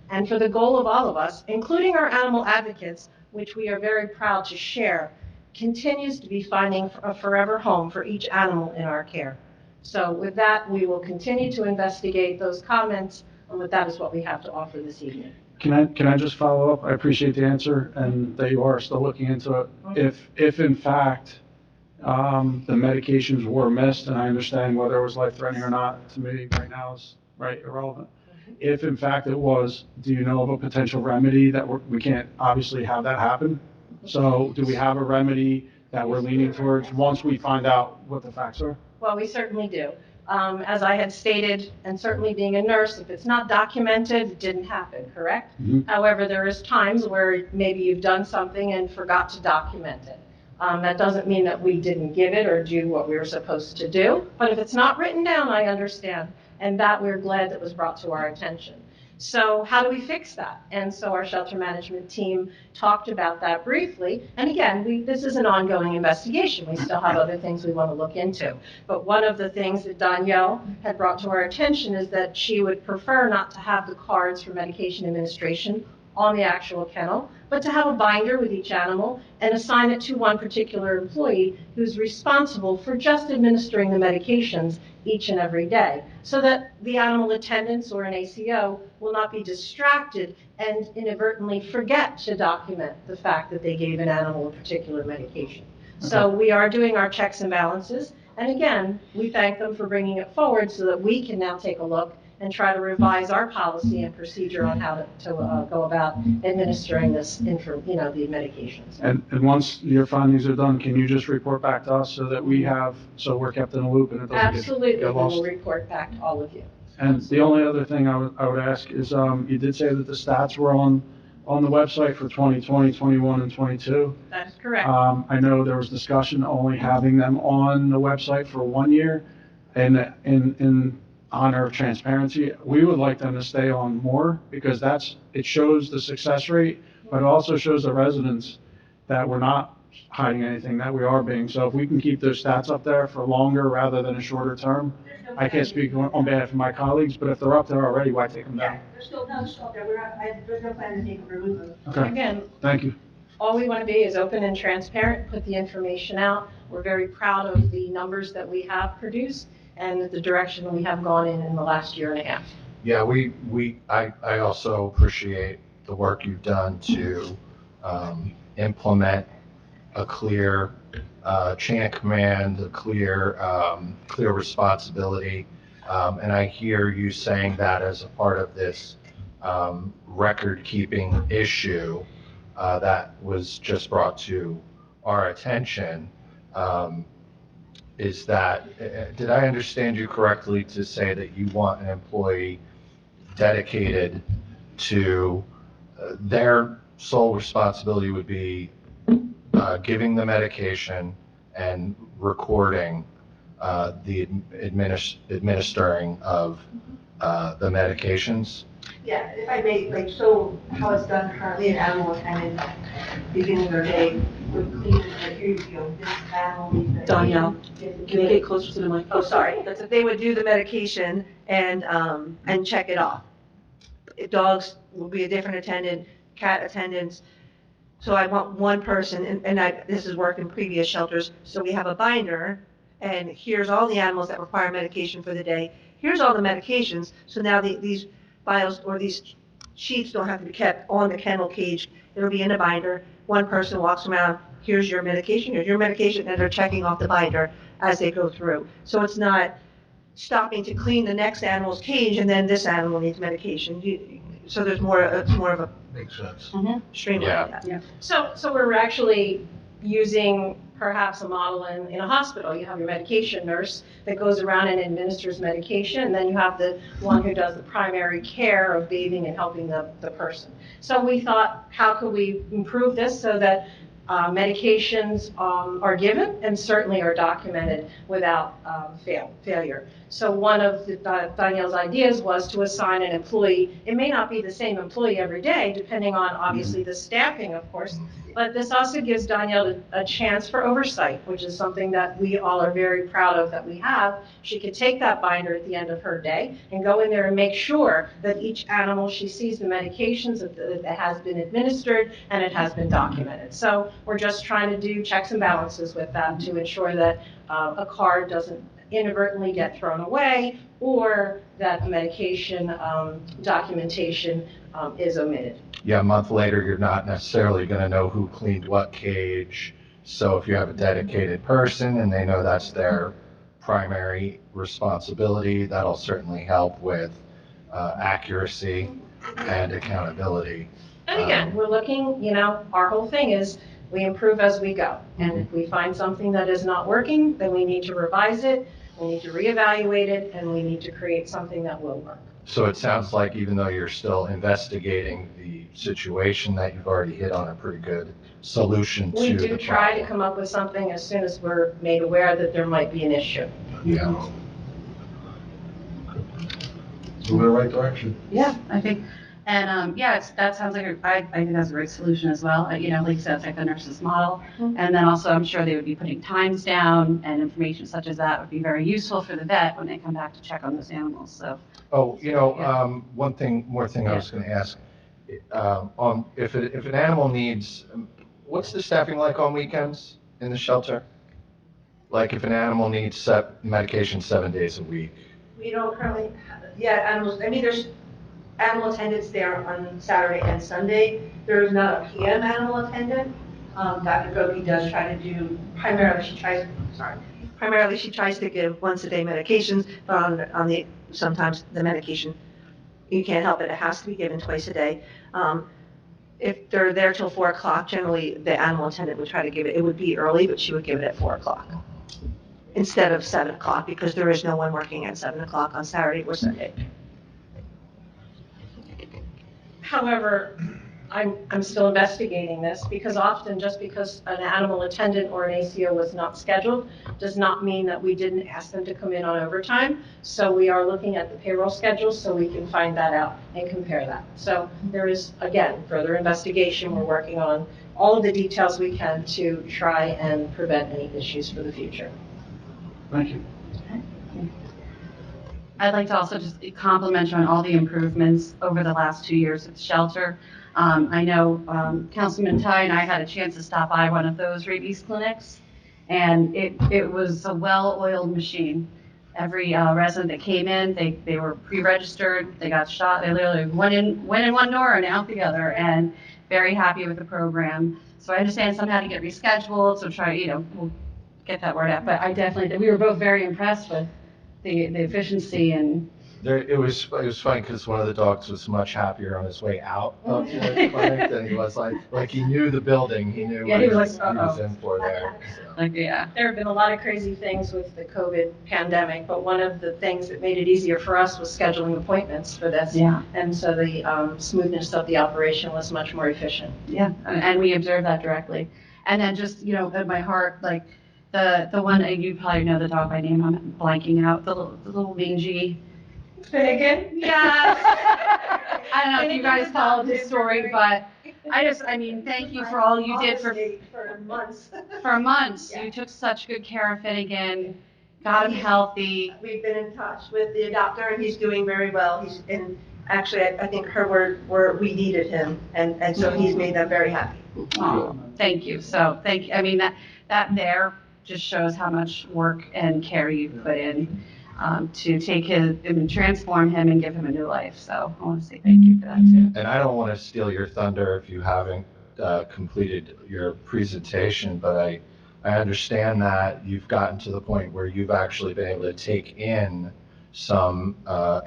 and for the goal of all of us, including our animal advocates, which we are very proud to share, continues to be finding a forever home for each animal in our care. So with that, we will continue to investigate those comments, and with that is what we have to offer this evening. Can I just follow up? I appreciate the answer and that you are still looking into it. If in fact, the medications were missed, and I understand whether it was life-threatening or not, to me, right now is irrelevant. If in fact it was, do you know of a potential remedy that we can't obviously have that happen? So do we have a remedy that we're leaning towards once we find out what the facts are? Well, we certainly do. As I had stated, and certainly being a nurse, if it's not documented, it didn't happen, correct? Mhm. However, there is times where maybe you've done something and forgot to document it. That doesn't mean that we didn't give it or do what we were supposed to do, but if it's not written down, I understand, and that we're glad that was brought to our attention. So how do we fix that? And so our shelter management team talked about that briefly. And again, this is an ongoing investigation. We still have other things we want to look into. But one of the things that Danielle had brought to our attention is that she would prefer not to have the cards for medication administration on the actual kennel, but to have a binder with each animal and assign it to one particular employee who's responsible for just administering the medications each and every day, so that the animal attendants or an ACO will not be distracted and inadvertently forget to document the fact that they gave an animal a particular medication. So we are doing our checks and balances, and again, we thank them for bringing it forward so that we can now take a look and try to revise our policy and procedure on how to go about administering this, the medications. And once your findings are done, can you just report back to us so that we're kept in a loop and it doesn't Absolutely, we get lost? will report back to all of you. And the only other thing I would ask is, you did say that the stats were on the website for 2020, 21, and 22. That is correct. I know there was discussion only having them on the website for 1 year, and in honor of transparency, we would like them to stay on more, because it shows the success rate, but it also shows the residents that we're not hiding anything, that we are being. So if we can keep those stats up there for longer rather than a shorter term, I can't speak on behalf of my colleagues, but if they're up there already, why take them down? There's still there, there's no plan to take them, remove them. Okay, Again, thank you. all we want to be is open and transparent, put the information out. We're very proud of the numbers that we have produced and the direction we have gone in the last year and a half. Yeah, I also appreciate the work you've done to implement a clear chain of command, a clear responsibility. And I hear you saying that as a part of this record-keeping issue that was just brought to our attention. Is that, did I understand you correctly to say that you want an employee dedicated to their sole responsibility would be giving the medication and recording the administering of the medications? Yeah, if I may, so how it's done currently, an animal attendant, beginning their day, would clean, this animal needs medication. Danielle, can you get closer to the mic? Oh, sorry, that's if they would do the medication and check it off. Dogs will be a different attendant, cat attendants. So I want one person, and this has worked in previous shelters, so we have a binder, and here's all the animals that require medication for the day. Here's all the medications, so now these files or these sheets don't have to be kept on the kennel cage. It'll be in a binder. One person walks around, here's your medication, and they're checking off the binder as they go through. So it's not stopping to clean the next animal's cage and then this animal needs medication. So there's it's more of a Makes sense. streamline Yeah. like that. Yeah. So we're actually using perhaps a model in a hospital. You have your medication nurse that goes around and administers medication, and then you have the one who does the primary care of bathing and helping the person. So we thought, how could we improve this so that medications are given and certainly are documented without failure. So one of Danielle's ideas was to assign an employee. It may not be the same employee every day, depending on obviously the staffing, of course, but this also gives Danielle a chance for oversight, which is something that we all are very proud of that we have. She could take that binder at the end of her day and go in there and make sure that each animal, she sees the medications that has been administered and it has been documented. So we're just trying to do checks and balances with that to ensure that a card doesn't inadvertently get thrown away or that the medication documentation is omitted. Yeah, a month later, you're not necessarily going to know who cleaned what cage. So if you have a dedicated person and they know that's their primary responsibility, that'll certainly help with accuracy and accountability. And again, we're looking, our whole thing is we improve as we go. And if we find something that is not working, then we need to revise it, we need to reevaluate it, and we need to create something that will work. So it sounds like even though you're still investigating the situation, that you've already hit on a pretty good solution to We the do try to problem. come up with something as soon as we're made aware that there might be an issue. Yeah. Move in the right direction. Yeah, I think, and, yeah, that sounds like, I think that's a great solution as well. You know, like you said, it's like the nurse's model. And then also, I'm sure they would be putting times down, and information such as that would be very useful for the vet when they come back to check on those animals, so. Oh, one more thing I was going to ask. If an animal needs, what's the staffing like on weekends in the shelter? Like if an animal needs medication 7 days a week? We don't currently, animals, I mean, there's animal attendants there on Saturday and Sunday. There is not a PM animal attendant. Dr. Goki does try to do, primarily she tries to give once-a-day medications, but sometimes the medication, you can't help it, it has to be given twice a day. If they're there till 4 o'clock, generally the animal attendant would try to give it, it would be early, but she would give it at 4 o'clock instead of 7 o'clock, because there is no one working at 7 o'clock on Saturday or Sunday. However, I'm still investigating this because often just because an animal attendant or an ACO was not scheduled does not mean that we didn't ask them to come in on overtime. So we are looking at the payroll schedule so we can find that out and compare that. So there is, again, further investigation. We're working on all of the details we can to try and prevent any issues for the future. Thank you. I'd like to also just compliment you on all the improvements over the last 2 years at the shelter. I know Councilman Ty and I had a chance to stop by one of those rabies clinics, and it was a well-oiled machine. Every resident that came in, they were pre-registered, they got shot, they literally went in one door and out the other, and very happy with the program. So I understand some had to get rescheduled, so we'll get that word out. But we were both very impressed with the efficiency and. It was funny because one of the dogs was much happier on his way out of the clinic than he was like he knew the building, he knew Yeah, what he he was was in for there. So. Yeah. There have been a lot of crazy things with the COVID pandemic, but one of the things that made it easier for us was scheduling appointments for this. Yeah. And so the smoothness of the operation was much more efficient. Yeah, and we observed that directly. And then just, in my heart, like, the one, and you probably know the dog by name, I'm blanking out, the little mangy. Finnegan? Yes. I don't know if you guys followed his story, but thank you for all you did for months. For months. Yeah. You took such good care of Finnegan, got him healthy. We've been in touch with the adopter, and he's doing very well. Actually, I think her word were, we needed him, and so he's made them very happy. Oh, thank you. So thank you. That there just shows how much work and care you put in to take him and transform him and give him a new life. So I want to say thank you for that too. And I don't want to steal your thunder if you haven't completed your presentation, but I understand that you've gotten to the point where you've actually been able to take in some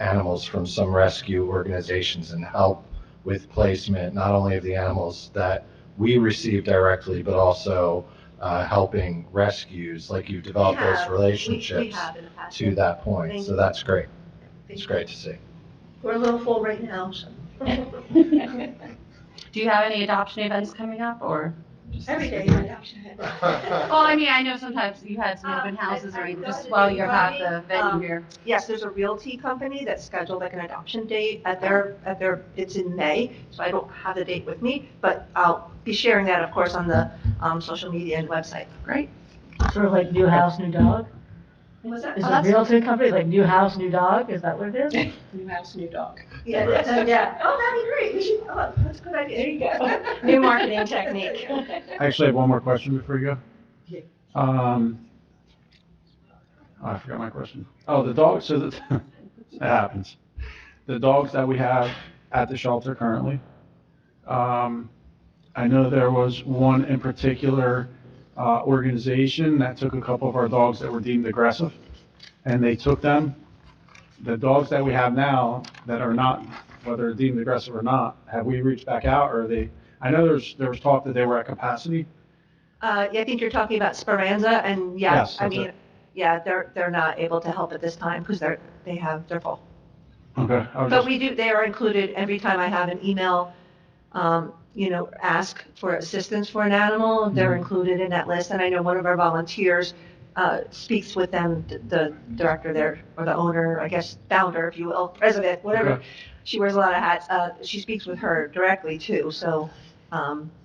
animals from some rescue organizations and help with placement, not only of the animals that we receive directly, but also helping rescues, like you've developed those relationships We have in the past. to that point. Thank So you. that's great. It's Thank you. great to see. We're a little full right now, so. Do you have any adoption events coming up or? Every day you're adoption. Well, I know sometimes you had some open houses or just while you have the venue here. Yes, there's a realty company that's scheduled like an adoption date it's in May, so I don't have the date with me, but I'll be sharing that, of course, on the social media and website. Great. Sort of like new house, new dog? Was that? Is it a realty company, like new house, new dog? Is that what it is? New house, new dog. Yeah, yeah. Oh, that'd be great. We should, that's a good idea. There you go. New marketing technique. I actually have one more question before you go. I forgot my question. Oh, the dogs, so that, it happens. The dogs that we have at the shelter currently, I know there was one in particular organization that took a couple of our dogs that were deemed aggressive, and they took them. The dogs that we have now that are not, whether deemed aggressive or not, have we reached back out, or are they, I know there was talk that they were at capacity. Yeah, I think you're talking about Speranza, and Yes, that's it. yeah, they're not able to help at this time because they're full. Okay, I was But just, we do, they are included every time I have an email, ask for assistance for an animal, they're Mhm. included in that list. And I know one of our volunteers speaks with them, the director there, or the owner, I guess, founder, if you will, president, whatever. Okay. She wears a lot of hats. She speaks with her directly too, so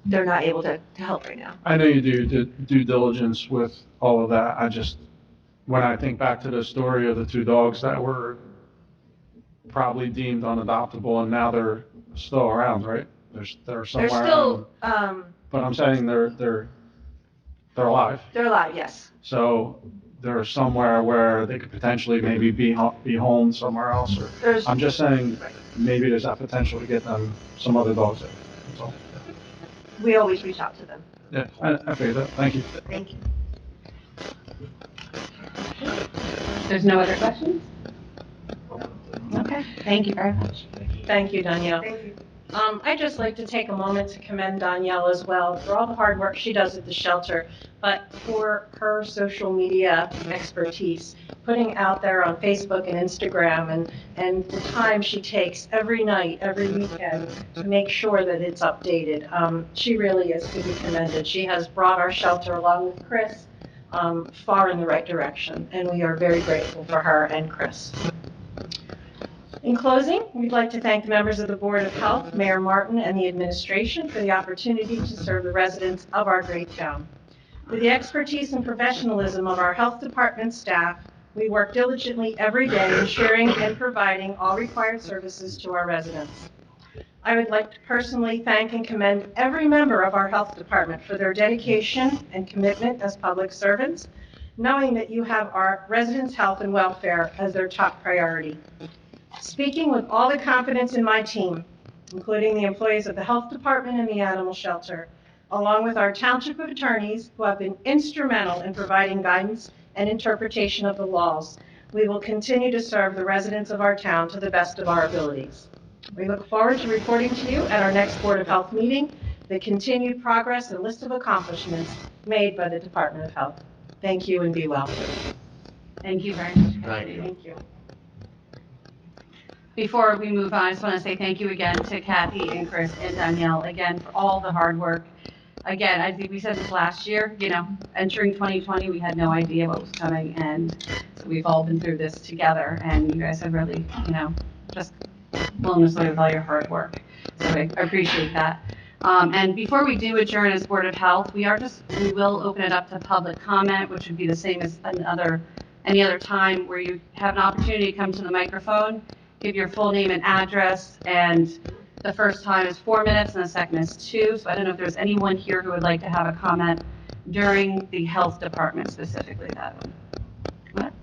they're not able to help right now. I know you do due diligence with all of that. I just, when I think back to the story of the two dogs that were probably deemed unadoptable and now they're still around, right? They're They're somewhere still, around, but I'm saying they're alive. they're alive, yes. So they're somewhere where they could potentially maybe be home somewhere else, or, There's, I'm just saying, maybe there's that potential to get them some other dogs there. That's all. we always reach out to them. Yeah, I figured that. Thank you. Thank you. There's no other questions? Okay, thank you very much. Thank you, Danielle. Thank you. I'd just like to take a moment to commend Danielle as well for all the hard work she does at the shelter, but for her social media expertise, putting out there on Facebook and Instagram, and the time she takes every night, every weekend to make sure that it's updated. She really is to be commended. She has brought our shelter, along with Chris, far in the right direction, and we are very grateful for her and Chris. In closing, we'd like to thank the members of the Board of Health, Mayor Martin, and the administration for the opportunity to serve the residents of our great town. With the expertise and professionalism of our health department staff, we work diligently every day ensuring and providing all required services to our residents. I would like to personally thank and commend every member of our health department for their dedication and commitment as public servants, knowing that you have our residents' health and welfare as their top priority. Speaking with all the confidence in my team, including the employees of the health department and the animal shelter, along with our township of attorneys who have been instrumental in providing guidance and interpretation of the laws, we will continue to serve the residents of our town to the best of our abilities. We look forward to reporting to you at our next Board of Health meeting the continued progress and list of accomplishments made by the Department of Health. Thank you and be well. Thank you very much. Kathy. Thank you. Before we move on, I just want to say thank you again to Kathy and Chris and Danielle, again, for all the hard work. Again, I think we said this last year, entering 2020, we had no idea what was coming, and so we've all been through this together, and you guys have really, just blown us away with all your hard work. So I appreciate that. And before we do adjourn as Board of Health, we will open it up to public comment, which would be the same as any other time where you have an opportunity to come to the microphone, give your full name and address, and the first time is 4 minutes and the second is 2. So I don't know if there's anyone here who would like to have a comment during the health department, specifically that one. What?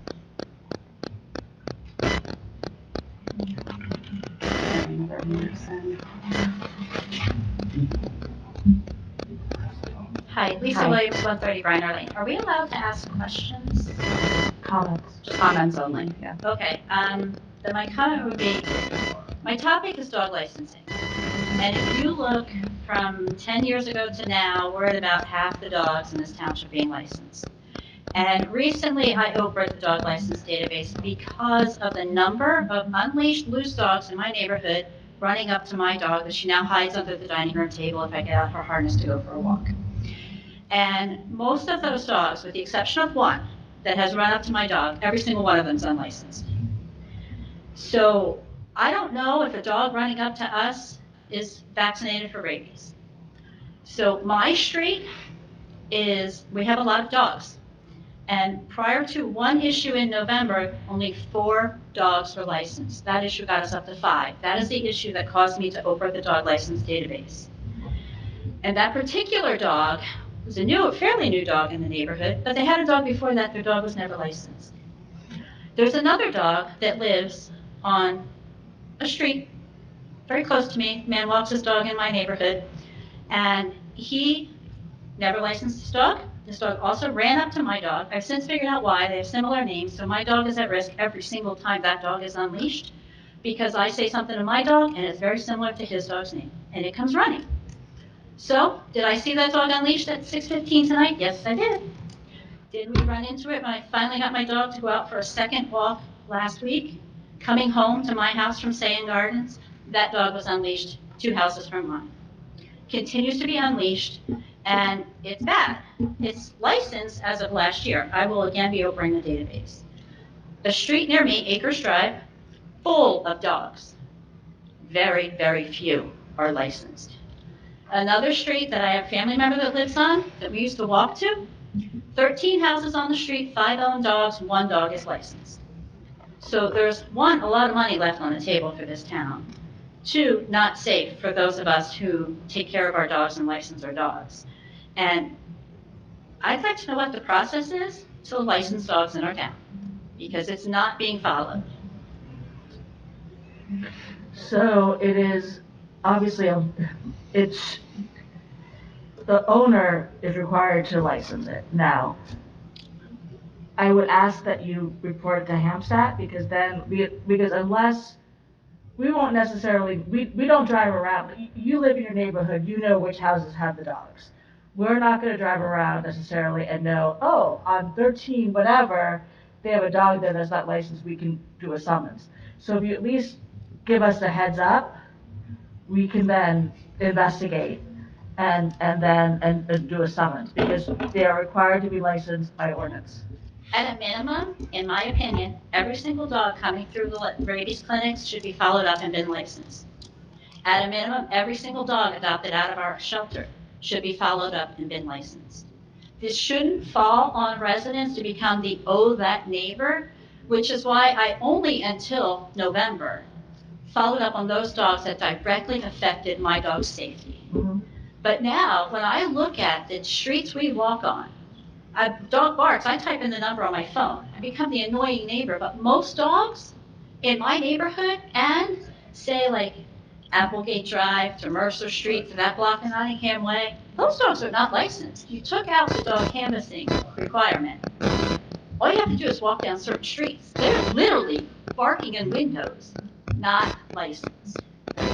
Hi, Lisa Hi. Williams, 130 Briner Lane. Are we allowed to ask questions? Comments. Just comments only, yeah. Okay, then my comment would be, my topic is dog licensing. And if you look from 10 years ago to now, we're at about half the dogs in this township being licensed. And recently I opened the dog license database because of the number of unleashed loose dogs in my neighborhood running up to my dog that she now hides under the dining room table if I get out her harness to go for a walk. And most of those dogs, with the exception of one that has run up to my dog, every single one of them is unlicensed. So I don't know if a dog running up to us is vaccinated for rabies. So my street we have a lot of dogs. And prior to one issue in November, only 4 dogs were licensed. That issue got us up to 5. That is the issue that caused me to open the dog license database. And that particular dog was a fairly new dog in the neighborhood, but they had a dog before that. Their dog was never licensed. There's another dog that lives on a street very close to me. Man walks his dog in my neighborhood, and he never licensed his dog. This dog also ran up to my dog. I've since figured out why. They have similar names, so my dog is at risk every single time that dog is unleashed because I say something to my dog, and it's very similar to his dog's name, and it comes running. So, did I see that dog unleashed at 6:15 tonight? Yes, I did. Did we run into it when I finally got my dog to go out for a second walk last week? coming home to my house from Sayin Gardens, that dog was unleashed 2 houses from mine. Continues to be unleashed, and it's bad. It's licensed as of last year. I will again be opening the database. The street near me, Acres Drive, full of dogs. Very, very few are licensed. Another street that I have a family member that lives on, that we used to walk to, 13 houses on the street, 5 own dogs, 1 dog is licensed. So there's, 1, a lot of money left on the table for this town. 2, not safe for those of us who take care of our dogs and license our dogs. And I'd like to know what the process is to license dogs in our town, because it's not being followed. So it is obviously it's, the owner is required to license it. Now, I would ask that you report it to Hampstat, because then, because unless, we won't necessarily, we don't drive around. You live in your neighborhood, you know which houses have the dogs. We're not gonna drive around necessarily and know, oh, on 13 whatever, they have a dog there that's not licensed, we can do a summons. So if you at least give us a heads up, we can then investigate and do a summons, because they are required to be licensed by ordinance. At a minimum, in my opinion, every single dog coming through the rabies clinics should be followed up and been licensed. At a minimum, every single dog adopted out of our shelter should be followed up and been licensed. This shouldn't fall on residents to become the that neighbor, which is why I only until November followed up on those dogs that directly affected my dog's safety. Mm-hmm. But now, when I look at the streets we walk on, a dog barks, I type in the number on my phone. I become the annoying neighbor, but most dogs in my neighborhood, and say like Applegate Drive to Mercer Street to that block in Nottingham Way, those dogs are not licensed. You took out the dog canvassing requirement. All you have to do is walk down certain streets. They're literally barking in windows, not licensed.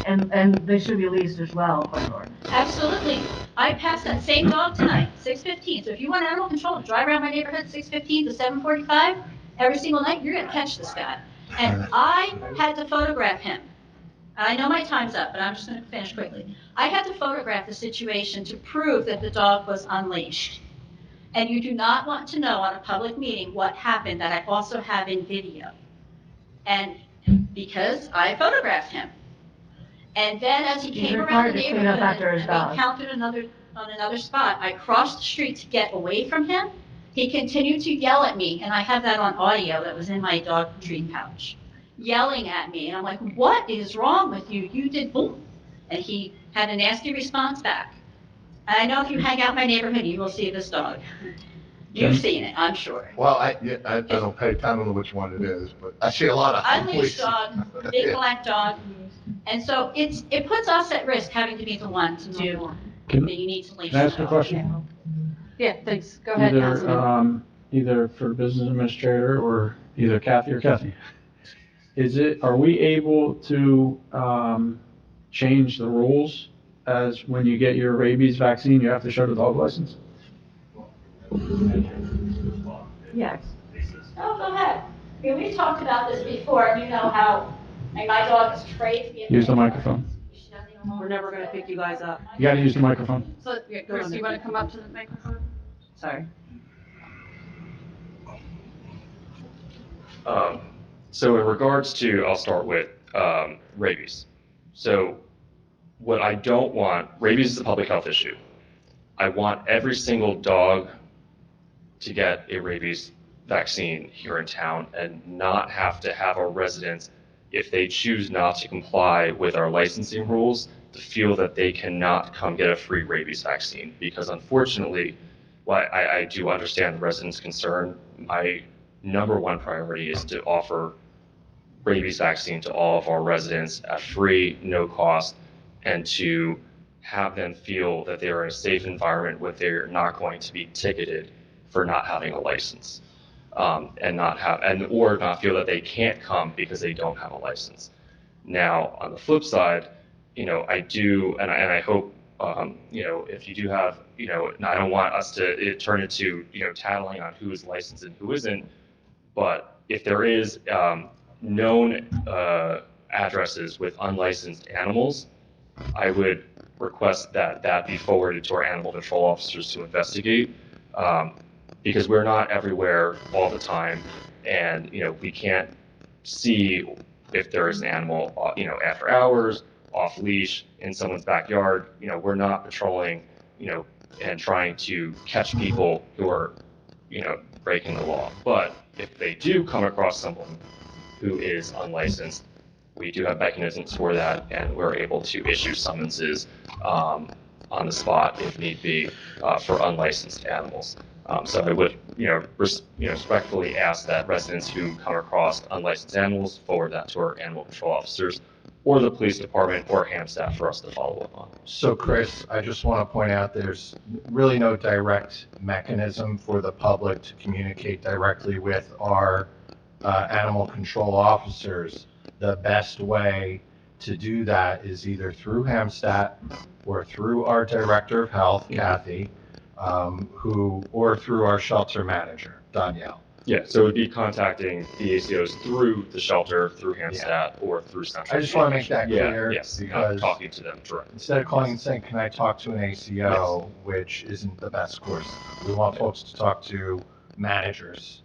And they should be leased as well, by ordinance. Absolutely. I passed that same dog tonight, 6:15. So if you want animal control to drive around my neighborhood 6:15 to 7:45 every single night, you're gonna catch this guy. And I had to photograph him. I know my time's up, but I'm just gonna finish quickly. I had to photograph the situation to prove that the dog was unleashed. And you do not want to know on a public meeting what happened that I also have in video. And because I photographed him. And then as he He's came around the required to clean up neighborhood after his and dog. we encountered on another spot, I crossed the street to get away from him. He continued to yell at me, and I have that on audio that was in my dog treat pouch, yelling at me. And I'm like, what is wrong with you? You did boom. And he had a nasty response back. And I know if you hang out in my neighborhood, you will see this dog. You've seen it, I'm sure. Well, I don't pay, I don't know which one it is, but I see a lot of. Unleashed dog, big Yeah. black dog. And so it puts us at risk having to be the one to do Can that you need to leash can I ask the a dog. question? Yeah, thanks. Go ahead, Councilman. Either for the business administrator or either Kathy or Kathy. Are we able to, change the rules as when you get your rabies vaccine, you have to show the dog license? Yes. Oh, go ahead. I mean, we've talked about this before, and you know how, like, my dog is crazy. Use the microphone. She doesn't even want We're never gonna pick you guys up. You gotta use the microphone. So, yeah, Chris, you want to come up to the microphone? Sorry. So in regards to, I'll start with rabies. So what I don't want, rabies is a public health issue. I want every single dog to get a rabies vaccine here in town and not have to have our residents, if they choose not to comply with our licensing rules, to feel that they cannot come get a free rabies vaccine. Because unfortunately, while I do understand the residents' concern, my number one priority is to offer rabies vaccine to all of our residents at free, no cost, and to have them feel that they're in a safe environment where they're not going to be ticketed for not having a license, or not feel that they can't come because they don't have a license. Now, on the flip side, I do, and I hope, if you do have, and I don't want us to turn into, tattling on who is licensed and who isn't, but if there is known addresses with unlicensed animals, I would request that that be forwarded to our animal control officers to investigate, because we're not everywhere all the time, and, we can't see if there is an animal, after hours, off leash, in someone's backyard. We're not patrolling, and trying to catch people who are, breaking the law. But if they do come across someone who is unlicensed, we do have mechanisms for that, and we're able to issue summonses on the spot if need be for unlicensed animals. So I would, respectfully ask that residents who come across unlicensed animals forward that to our animal control officers or the police department or ham staff for us to follow up on. So Chris, I just want to point out there's really no direct mechanism for the public to communicate directly with our animal control officers. The best way to do that is either through Hamstat or through our Director of Health, Kathy, or through our shelter manager, Danielle. Yeah, so it would be contacting the ACOs through the shelter, through Hamstat, or through Central. I just want to make that clear, Yes, because talking to them directly. instead of calling and saying, can I talk to an ACO, which isn't the best course. We want folks to talk to managers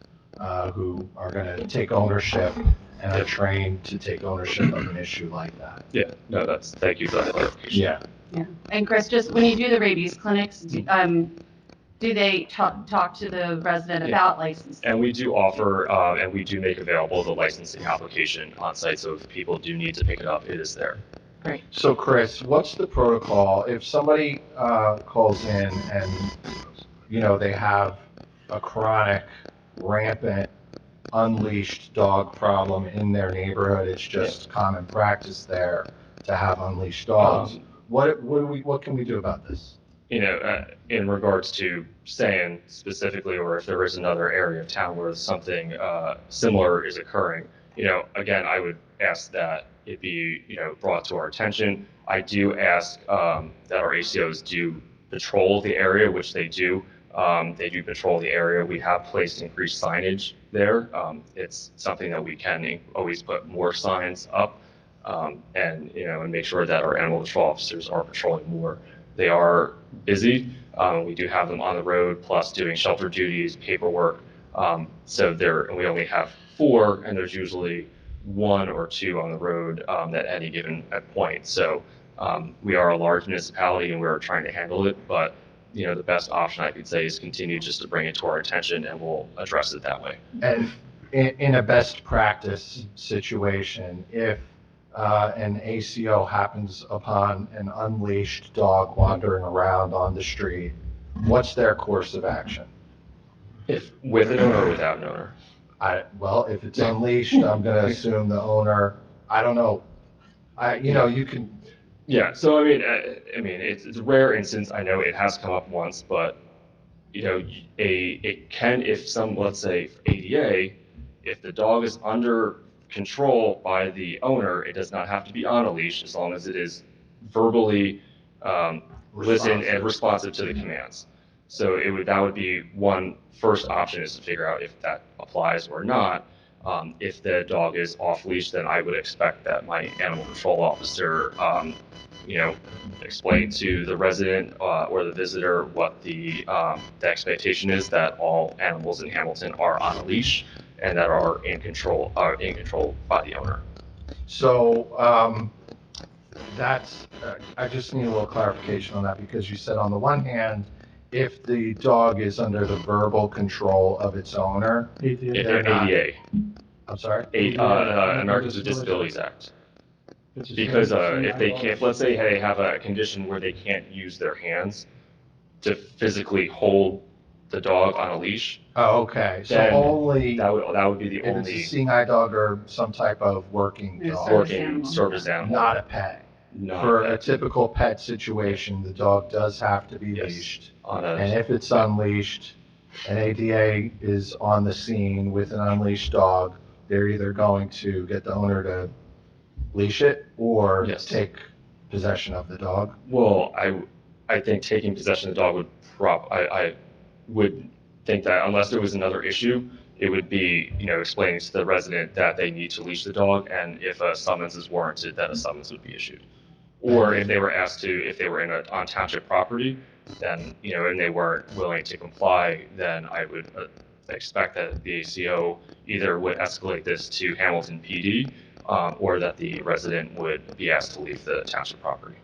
who are going to take ownership and are trained to take ownership of an issue like that. Yeah, no, thank you for that clarification. Yeah. Yeah. And Chris, just when you do the rabies clinics, do they talk to the resident about licensing? And we do offer, and we do make available the licensing application on site, so if people do need to pick it up, it is there. Great. So Chris, what's the protocol if somebody calls in and, they have a chronic, rampant, unleashed dog problem in their neighborhood? It's just common practice there to have unleashed dogs. What can we do about this? In regards to saying specifically, or if there is another area of town where something similar is occurring, again, I would ask that it be, brought to our attention. I do ask that our ACOs do patrol the area, which they do. They do patrol the area. We have placed increased signage there. It's something that we can always put more signs up, and make sure that our animal control officers are patrolling more. They are busy. We do have them on the road, plus doing shelter duties, paperwork. And we only have 4, and there's usually 1 or 2 on the road at any given point. So we are a large municipality, and we're trying to handle it. But the best option I could say is continue just to bring it to our attention, and we'll address it that way. And in a best practice situation, if an ACO happens upon an unleashed dog wandering around on the street, what's their course of action? If with an owner or without an owner? Well, if it's unleashed, I'm going to assume the owner, I don't know. You can. Yeah, so I mean, it's a rare instance. I know it has come up once, but it can, let's say ADA, if the dog is under control by the owner, it does not have to be on a leash as long as it is verbally listened and responsive to the commands. So that would be one first option, is to figure out if that applies or not. If the dog is off leash, then I would expect that my animal control officer, explain to the resident or the visitor what the expectation is, that all animals in Hamilton are on a leash and that are in control by the owner. So I just need a little clarification on that, because you said on the one hand, if the dog is under the verbal control of its owner, If they're ADA, I'm sorry? Americans with Disabilities Act. Because if they can't, let's say they have a condition where they can't use their hands to physically hold the dog on a leash. Oh, okay. So then only that would be the if it's a only seeing eye dog or some type of working dog, working service animal. not a pet. For a typical pet situation, the dog does have to be leashed. And if it's unleashed, an ADA is on the scene with an unleashed dog, they're either going to get the owner to leash it or take possession of the dog. Well, I think taking possession of the dog I would think that unless there was another issue, it would be, explaining to the resident that they need to leash the dog, and if a summons is warranted, that a summons would be issued. Or if they were if they were on township property, then, and they weren't willing to comply, then I would expect that the ACO either would escalate this to Hamilton PD, or that the resident would be asked to leave the township property.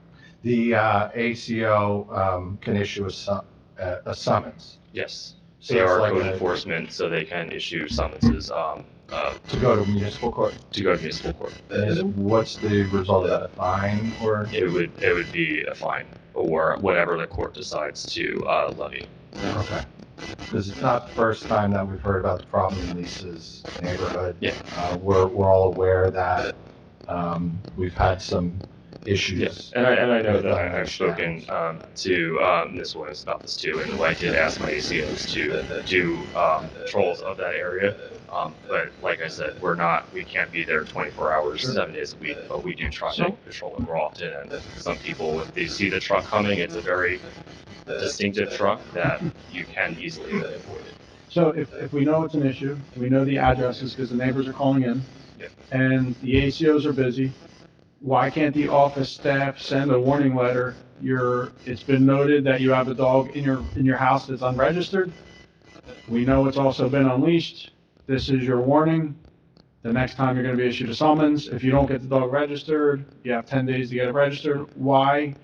The ACO can issue a summons Yes. So They it's are like code a- enforcement, so they can issue summonses, to go to municipal court. to go to municipal court. What's the result of that, a fine or? It would be a fine, or whatever the court decides to levy. Okay. Because it's not the first time that we've heard about the problem in Lisa's neighborhood. Yeah. We're all aware that we've had some issues. Yes, and I know with, that I've spoken to Ms. Williams about this too, and I did ask my ACOs to do patrols of that area. But like I said, we can't be there 24 hours, 7 days a week, but we do try to patrol it more often. And some people, if they see the truck coming, it's a very distinctive truck that you can easily avoid it. So if we know it's an issue, we know the addresses because the neighbors are calling in, Yeah. and the ACOs are busy, why can't the office staff send a warning letter? It's been noted that you have a dog in your house that's unregistered. We know it's also been unleashed. This is your warning. The next time you're going to be issued a summons. If you don't get the dog registered, you have 10 days to get it registered. Why?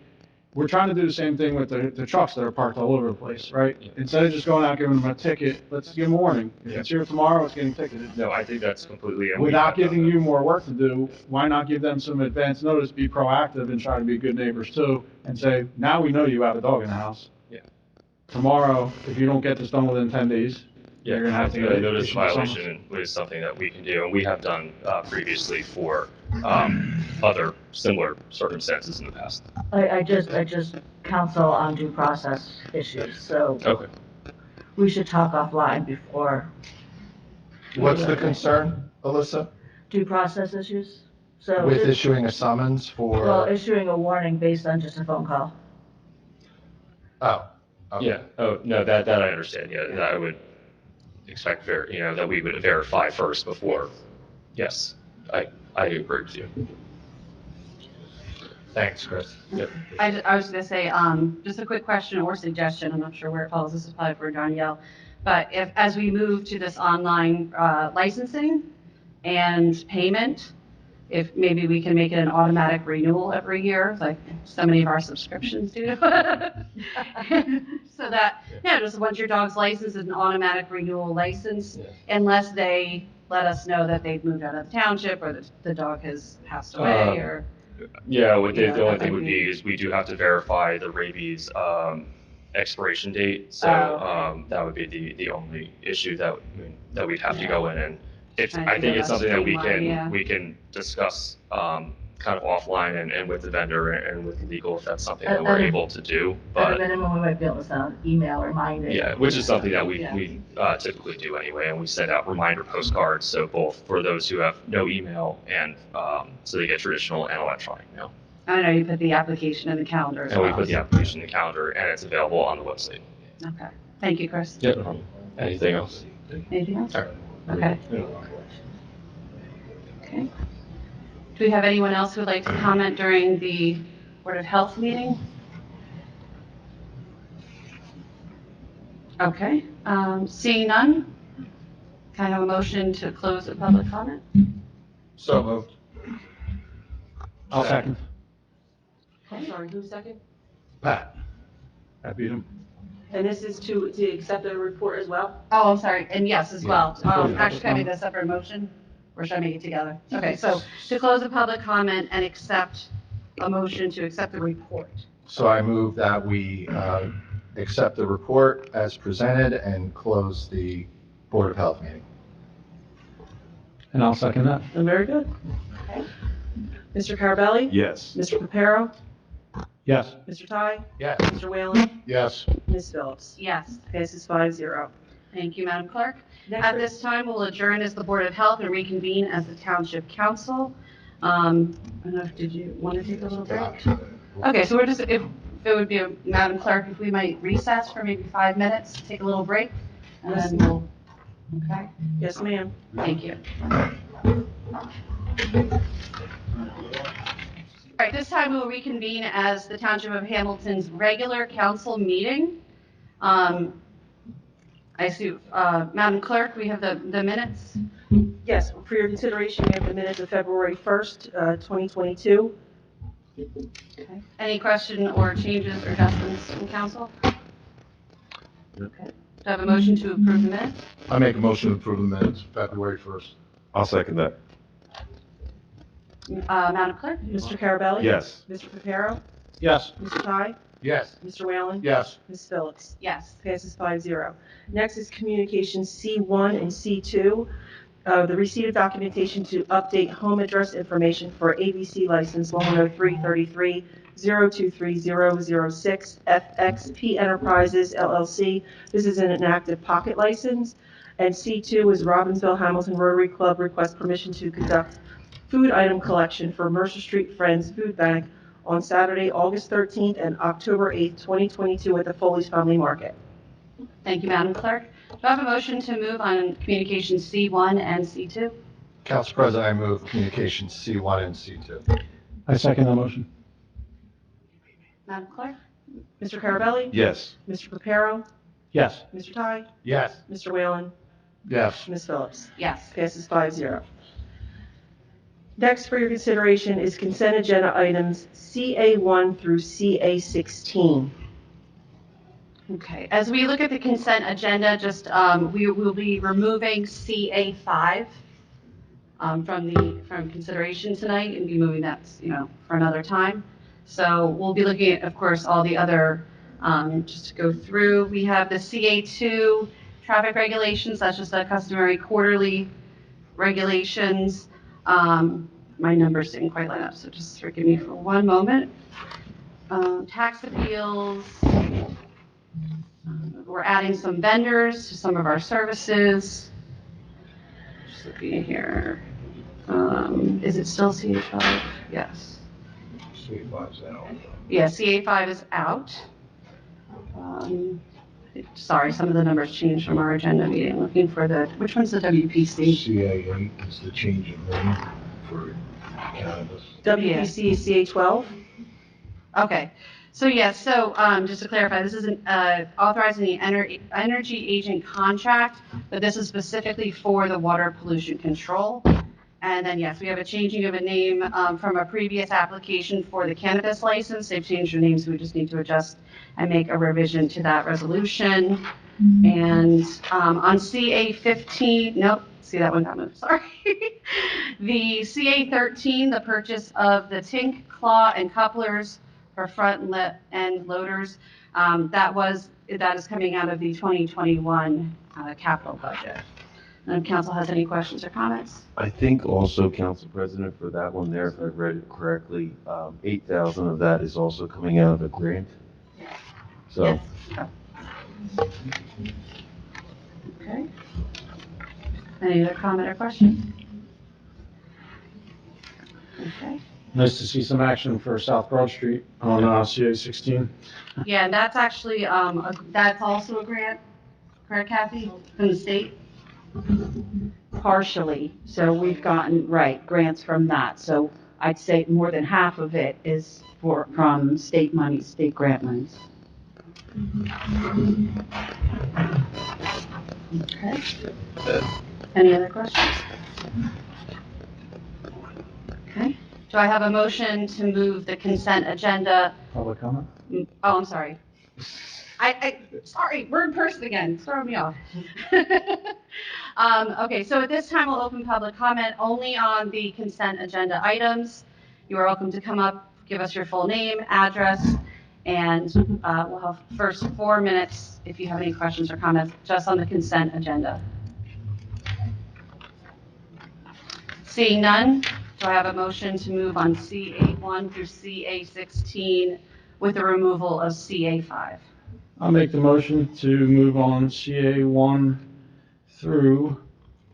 We're trying to do the same thing with the trucks that are parked all over the place, right? Yeah. Instead of just going out giving them a ticket, let's give them a warning. If Yeah. it's here tomorrow, it's getting ticketed. No, I think that's completely. and we Without have done giving that. you more work to do, why not give them some advance notice, be proactive and try to be good neighbors too, and say, now we know you have a dog in the house. Yeah. Tomorrow, if you don't get this done within 10 days, Yeah, you're gonna have to get a notice issued a summons. violation is something that we can do, and we have done previously for other similar circumstances in the past. I just counsel on due process issues, so Okay. we should talk offline before What's the concern, Alyssa, due process issues. So, with issuing a summons well, for? issuing a warning based on just a phone call. Oh. okay. Yeah, oh, no, that I understand, yeah, that I would expect, that we would verify first before, yes, I agree with you. Thanks, Chris. Yep. I was gonna say, just a quick question or suggestion, I'm not sure where it falls, this is probably for Danielle. But as we move to this online licensing and payment, if maybe we can make it an automatic renewal every year, like so many of our subscriptions do. So that, just once your dog's license is an automatic renewal license, Yeah. unless they let us know that they've moved out of the township or the dog has passed away or. Yeah, Yeah, the only that thing might would be- be is we do have to verify the rabies expiration date, so Oh, that would be the only issue that we'd have to go in, and it's, Trying to I think get it's that something that streamlined, yeah. we can discuss kind of offline and with the vendor and with legal, if that's something that we're able to do, At a but, minimum, we might be able to send an email reminding. yeah, which is something that Yeah. we typically do anyway, and we send out reminder postcards, so both for those who have no email and so they get traditional and electronic mail. I know you put the application in the calendar as And well. we put the application in the calendar, and it's available on the website. Okay, thank you, Chris. Yep. Anything else? Anything else? All right. Okay. Okay. Do we have anyone else who would like to comment during the Board of Health meeting? Okay, seeing none, can I have a motion to close the public comment? So moved. I'll second. I'm sorry, who's second? Pat? I beat him. And this is to accept the report as well? Oh, I'm sorry, and yes as well. Yeah. Actually, can I make that a separate motion, or should I make it together? Okay, so to close the public comment and accept a motion to accept the report. So I move that we accept the report as presented and close the Board of Health meeting. And I'll second that. Very good. Mr. Carabelli? Yes. Mr. Capero? Yes. Mr. Ty? Yes. Mr. Whalen? Yes. Ms. Phillips? Yes, Passes 5-0. thank you, Madam Clerk. Next At this time, we'll adjourn as the Board of Health and reconvene as the Township Council. I don't know, did you want to take a little break? Okay, so we're just, if it would be, Madam Clerk, if we might recess for maybe 5 minutes, take a little break, and then we'll Okay, Yes, ma'am. thank you. All right, this time we will reconvene as the Township of Hamilton's regular council meeting. I see, Madam Clerk, we have the minutes. Yes, for your consideration, we have the minutes of February 1st, 2022. Okay. Any question or changes or adjustments from council? Okay. Do I have a motion to approve the minutes? I make a motion to approve the minutes, February 1st. I'll second that. Madam Clerk? Mr. Carabelli? Yes. Mr. Reparo? Yes. Mr. Ty? Yes. Mr. Whalen? Yes. Ms. Phillips? Yes. Passes 5-0. Next is communications C1 and C2. The receipt of documentation to update home address information for ABC license 10333 023006 FXP Enterprises LLC. This is an inactive pocket license. And C2 is Robbinsville Hamilton Rotary Club requests permission to conduct food item collection for Mercer Street Friends Food Bank on Saturday, August 13th and October 8th, 2022 at the Foley's Family Market. Thank you, Madam Clerk. Do I have a motion to move on communications C1 and C2? Council President, I move communications C1 and C2. I second that motion. Madam Clerk? Mr. Carabelli? Yes. Mr. Reparo? Yes. Mr. Ty? Yes. Mr. Whalen? Yes. Ms. Phillips? Yes. Passes 5-0. Next for your consideration is consent agenda items CA1 through CA16. Okay, as we look at the consent agenda, just, we will be removing CA5 from consideration tonight and be moving that, for another time. So we'll be looking at, of course, all the other, just to go through. We have the CA2 traffic regulations, that's just the customary quarterly regulations. My numbers didn't quite line up, so just forgive me for one moment. Tax appeals. We're adding some vendors to some of our services. Just looking here. Is it still CA5? Yes. CA5's out. Yeah, CA5 is out. Sorry, some of the numbers changed from our agenda meeting. Looking for which one's the WPC? CA8 is the change in name for cannabis. WPC is CA12. Okay. So yes, just to clarify, this is authorizing the energy agent contract, but this is specifically for the water pollution control. And then yes, we have a changing of a name from a previous application for the cannabis license. They've changed their names, so we just need to adjust and make a revision to that resolution. And on CA15, nope, see that one got moved, sorry. The CA13, the purchase of the tink, claw, and couplers for front and end loaders, that is coming out of the 2021 capital budget. And if council has any questions or comments? I think also, Council President, for that one there, if I read it correctly, 8,000 of that is also coming out of a grant. So, Yes. Okay. Any other comment or question? Okay. Nice to see some action for South Broad Street on CA16. Yeah, and that's actually, that's also a grant, correct, Kathy, from the state? Partially, so we've gotten, grants from that. So I'd say more than half of it is from state money, state grant monies. Okay. Any other questions? Okay. Do I have a motion to move the consent agenda? Public comment? Oh, I'm sorry. Sorry, word person again, it's throwing me off. Okay, so at this time, we'll open public comment only on the consent agenda items. You are welcome to come up, give us your full name, address, and we'll have first 4 minutes if you have any questions or comments just on the consent agenda. Seeing none, do I have a motion to move on CA1 through CA16 with the removal of CA5? I'll make the motion to move on CA1 through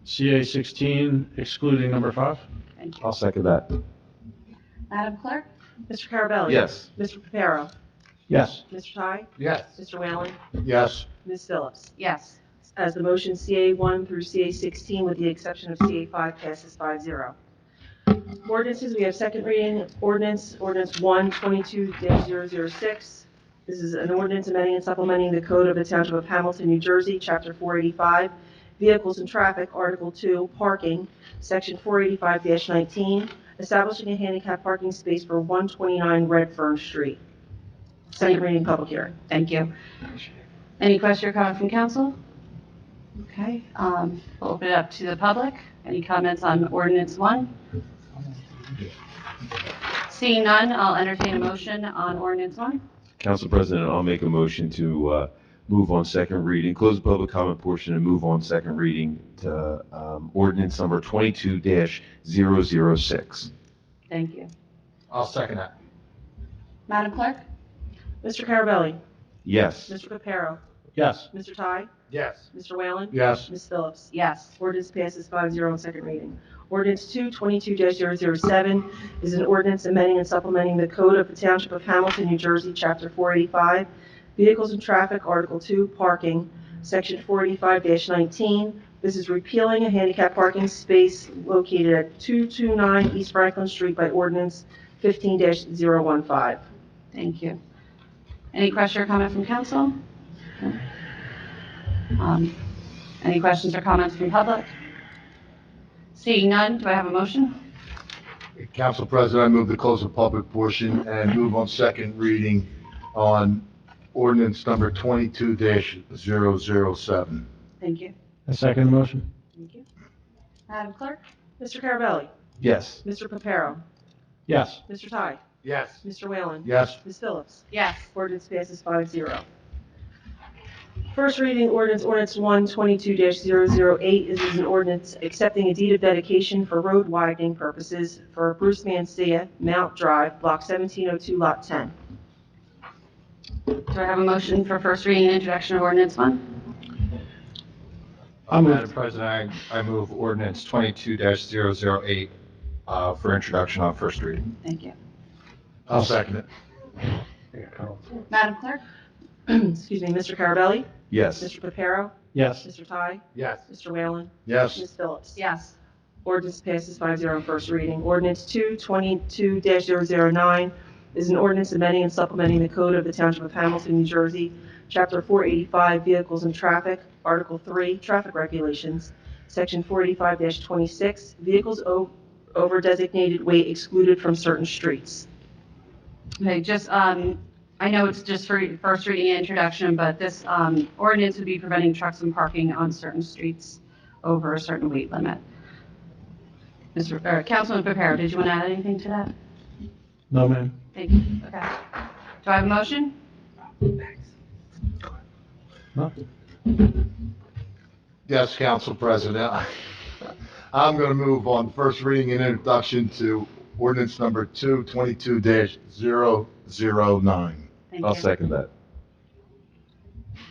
CA16, excluding number 5. Thank you. I'll second that. Madam Clerk? Mr. Carabelli? Yes. Mr. Reparo? Yes. Mr. Ty? Yes. Mr. Whalen? Yes. Ms. Phillips? Yes. as the motion CA1 through CA16 with the exception of CA5 passes 5-0. Ordinances, we have second reading ordinance 1, 22-006. This is an ordinance amending and supplementing the code of the Township of Hamilton, New Jersey, Chapter 485, Vehicles and Traffic, Article 2, Parking, Section 485-19, establishing a handicap parking space for 129 Redfern Street. Second reading, public hearing. Thank you. Any question or comment from council? Okay, we'll open it up to the public. Any comments on ordinance 1? Seeing none, I'll entertain a motion on ordinance 1. Council President, I'll make a motion to move on second reading, close the public comment portion, and move on second reading to ordinance number 22-006. Thank you. I'll second that. Madam Clerk? Mr. Carabelli? Yes. Mr. Reparo? Yes. Mr. Ty? Yes. Mr. Whalen? Yes. Ms. Phillips? Yes. Ordinance passes 5-0 on second reading. Ordinance 2, 22-007 is an ordinance amending and supplementing the code of the Township of Hamilton, New Jersey, Chapter 485, Vehicles and Traffic, Article 2, Parking, Section 485-19. This is repealing a handicap parking space located at 229 East Franklin Street by ordinance 15-015. Thank you. Any question or comment from council? No? Any questions or comments from public? Seeing none, do I have a motion? Council President, I move to close the public portion and move on second reading on ordinance number 22-007. Thank you. I second the motion. Thank you. Madam Clerk? Mr. Carabelli? Yes. Mr. Reparo? Yes. Mr. Ty? Yes. Mr. Whalen? Yes. Ms. Phillips? Yes. Ordinance passes 5-0. First reading ordinance 1, 22-008 is an ordinance accepting a deed of dedication for road widening purposes for Bruce Mancia, Mount Drive, Block 1702, Lot 10. Do I have a motion for first reading and introduction of ordinance 1? Madam President, I move ordinance 22-008 for introduction on first reading. Thank you. I'll second it. Madam Clerk? Excuse me, Mr. Carabelli? Yes. Mr. Reparo? Yes. Mr. Ty? Yes. Mr. Whalen? Yes. Ms. Phillips? Yes. Ordinance passes 5-0 on first reading. Ordinance 2, 22-009 is an ordinance amending and supplementing the code of the Township of Hamilton, New Jersey, Chapter 485, Vehicles and Traffic, Article 3, Traffic Regulations, Section 485-26, Vehicles over designated weight excluded from certain streets. Okay, just, I know it's just for first reading and introduction, but this ordinance would be preventing trucks from parking on certain streets over a certain weight limit. Councilman Pepero, did you want to add anything to that? No, ma'am. Thank you. Okay. Do I have a motion? No. Yes, Council President. I'm going to move on first reading and introduction to ordinance number 2, 22-009. Thank I'll you. second that.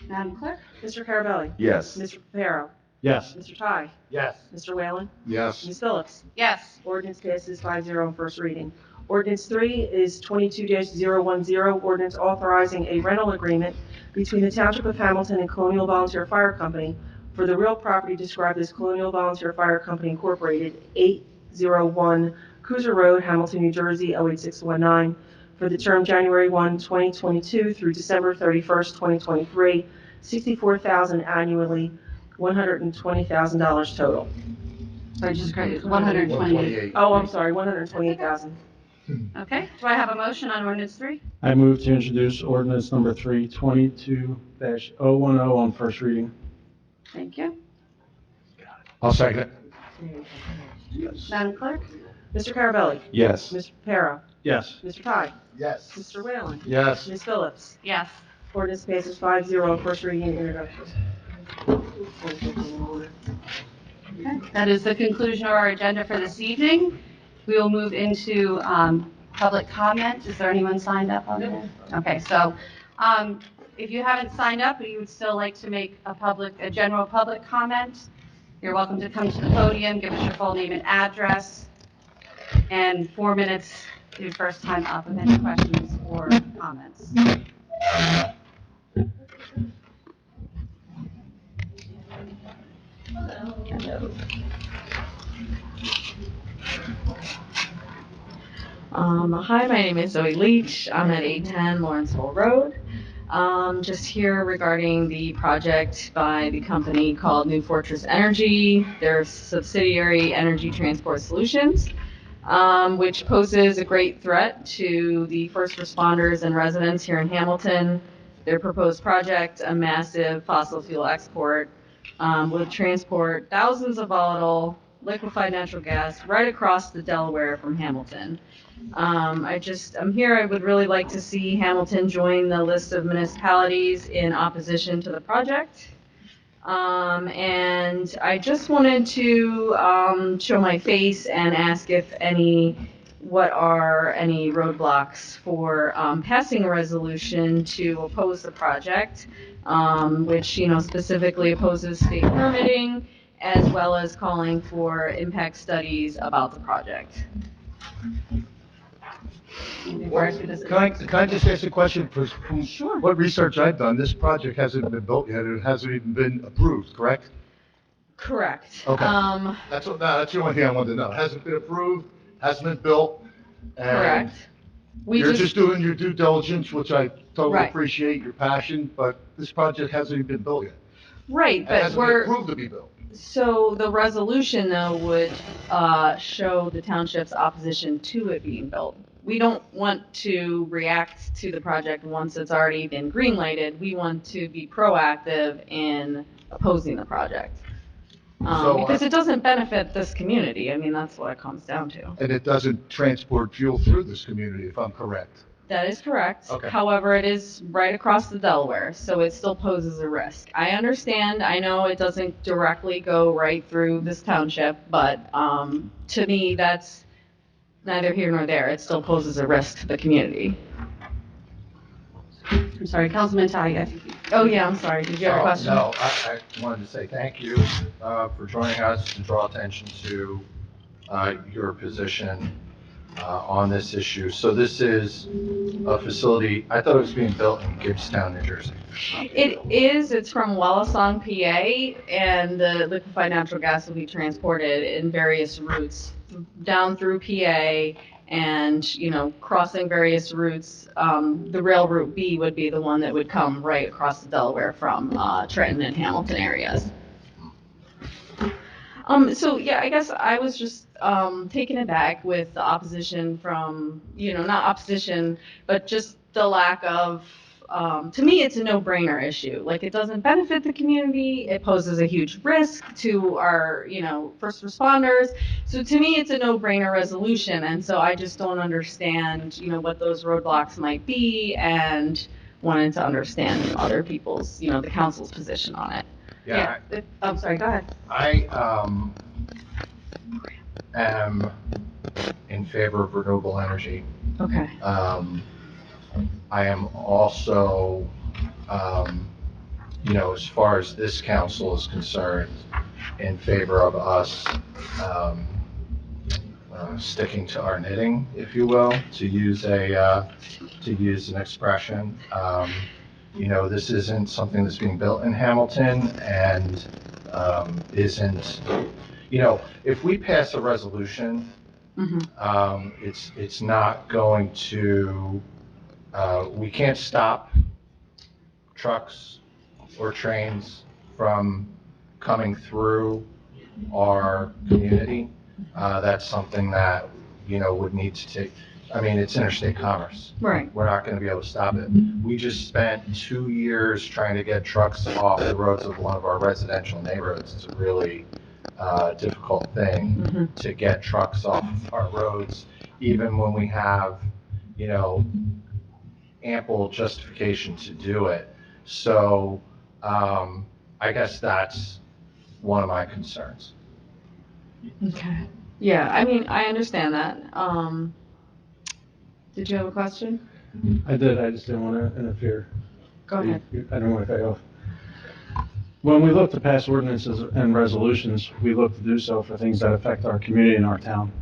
Madam Clerk? Mr. Carabelli? Yes. Mr. Reparo? Yes. Mr. Ty? Yes. Mr. Whalen? Yes. Ms. Phillips? Yes. Ordinance passes 5-0 on first reading. Ordinance 3 is 22-010, ordinance authorizing a rental agreement between the Township of Hamilton and Colonial Volunteer Fire Company for the real property described as Colonial Volunteer Fire Company Incorporated, 801 Cruiser Road, Hamilton, New Jersey, 08619, for the term January 1, 2022 through December 31st, 2023, $64,000 annually, $120,000 total. So just great, 128. 128. Oh, I'm sorry, $128,000. Okay. Do I have a motion on ordinance 3? I move to introduce ordinance number 3, 22-010 on first reading. Thank you. I'll second it. Madam Clerk? Mr. Carabelli? Yes. Mr. Reparo? Yes. Mr. Ty? Yes. Mr. Whalen? Yes. Ms. Phillips? Yes. Ordinance passes 5-0 on first reading and introduction. Okay. That is the conclusion of our agenda for this evening. We will move into public comment. Is there anyone signed up on there? Okay, so if you haven't signed up, but you would still like to make a general public comment, you're welcome to come to the podium, give us your full name and address, and 4 minutes, your first time up, with any questions or comments. Hi, my name is Zoe Leach. I'm at 810 Lawrenceville Road. Just here regarding the project by the company called New Fortress Energy, their subsidiary Energy Transport Solutions, which poses a great threat to the first responders and residents here in Hamilton. Their proposed project, a massive fossil fuel export, would transport thousands of volatile liquefied natural gas right across the Delaware from Hamilton. I'm here, I would really like to see Hamilton join the list of municipalities in opposition to the project. And I just wanted to show my face and ask what are any roadblocks for passing a resolution to oppose the project, which, specifically opposes state permitting, as well as calling for impact studies about the project. Can I just ask a question? Sure. What research I've done, this project hasn't been built yet, it hasn't even been approved, correct? Correct. Okay. That's the only thing I wanted to know. It hasn't been approved, hasn't been built, and Correct. you're just doing your due diligence, which I totally Right. appreciate, your passion, but this project hasn't even been built yet. Right, It but hasn't been approved to be built. so the resolution, though, would show the township's opposition to it being built. We don't want to react to the project once it's already been green-lighted. We want to be proactive in opposing the project. Because it doesn't benefit this community. I mean, that's what it comes down to. And it doesn't transport fuel through this community, if I'm correct. That is correct. Okay. However, it is right across the Delaware, so it still poses a risk. I understand, I know it doesn't directly go right through this township, but to me, that's neither here nor there. It still poses a risk to the community. I'm sorry, Councilman Ty, I think you- Oh, yeah, I'm sorry. Did you have a question? No, I wanted to say thank you for joining us to draw attention to your position on this issue. So this is a facility, I thought it was being built in Gibbstown, New Jersey. It is. It's from Wellesong, PA, and the liquefied natural gas will be transported in various routes down through PA and, crossing various routes. The rail route B would be the one that would come right across the Delaware from Trenton and Hamilton areas. So yeah, I guess I was just taken aback with the opposition from, not opposition, but just the lack of, to me, it's a no-brainer issue. Like, it doesn't benefit the community, it poses a huge risk to our, first responders. So to me, it's a no-brainer resolution, and so I just don't understand, what those roadblocks might be, and wanted to understand other people's, the council's position on it. Yeah. I'm sorry, go ahead. I am in favor of renewable energy. Okay. I am also, as far as this council is concerned, in favor of us sticking to our knitting, if you will, to use an expression. This isn't something that's being built in Hamilton and isn't, if we pass a resolution, it's not going to, we can't stop trucks or trains from coming through our community. That's something that, would need to take, it's interstate commerce. Right. We're not gonna be able to stop it. We just spent 2 years trying to get trucks off the roads of one of our residential neighborhoods. It's a really difficult thing to get trucks off our roads, even when we have, ample justification to do it. So, I guess that's one of my concerns. Okay. Yeah, I understand that. Did you have a question? I did, I just didn't want to interfere. Go ahead. I don't want to cut you off. When we look to pass ordinances and resolutions, we look to do so for things that affect our community and our town.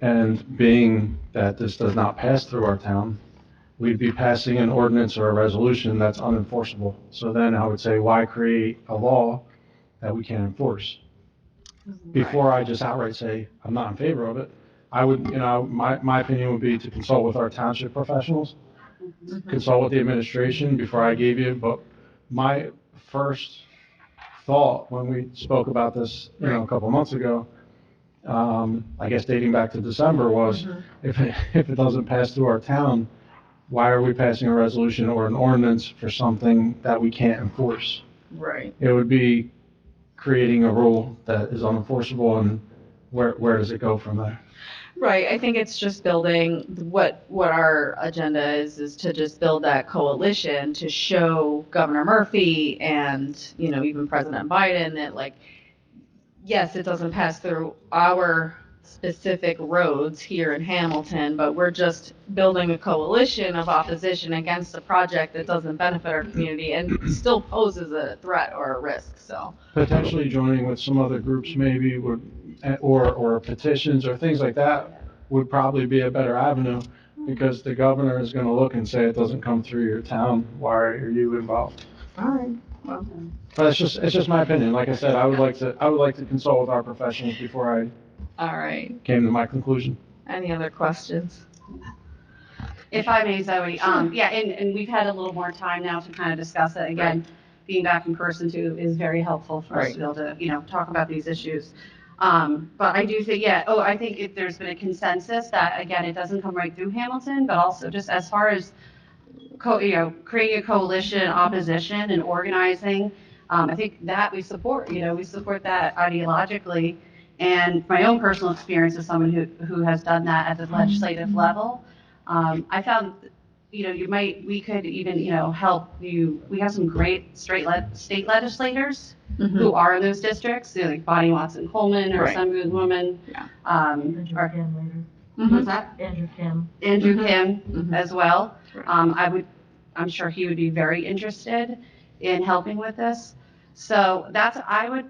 And being that this does not pass through our town, we'd be passing an ordinance or a resolution that's unenforceable. So then I would say, why create a law that we can't enforce? Before I just outright say, I'm not in favor of it, I would, my opinion would be to consult with our township professionals, consult with the administration before I gave you, but my first thought when we spoke about this, a couple of months ago, I guess dating back to December, was if it doesn't pass through our town, why are we passing a resolution or an ordinance for something that we can't enforce? Right. It would be creating a rule that is unenforceable, and where does it go from there? Right, I think it's just building, what our agenda is to just build that coalition to show Governor Murphy and, even President Biden that, like, yes, it doesn't pass through our specific roads here in Hamilton, but we're just building a coalition of opposition against a project that doesn't benefit our community and still poses a threat or a risk, so. Potentially joining with some other groups maybe would, or petitions or things like that would probably be a better avenue, because the governor is gonna look and say it doesn't come through your town, why are you involved? All right, well. But it's just my opinion. Like I said, I would like to consult with our professionals before I All right, came to my conclusion. any other questions? If I may, Zoe, yeah, and we've had a little more time now to kind of discuss it. Again, being back in person too is very helpful for us to be able to, talk about these issues. But I do think, I think there's been a consensus that, again, it doesn't come right through Hamilton, but also just as far as, creating a coalition, opposition, and organizing, I think that we support, we support that ideologically. And my own personal experience as someone who has done that at the legislative level, I found, we could even, help you. We have some great state legislators who are in those districts, like Bonnie Watson Coleman or some good woman. Yeah. Andrew Or, Kim later. what's that? Andrew Kim. Andrew Kim as well. Right. I'm sure he would be very interested in helping with this. So I would,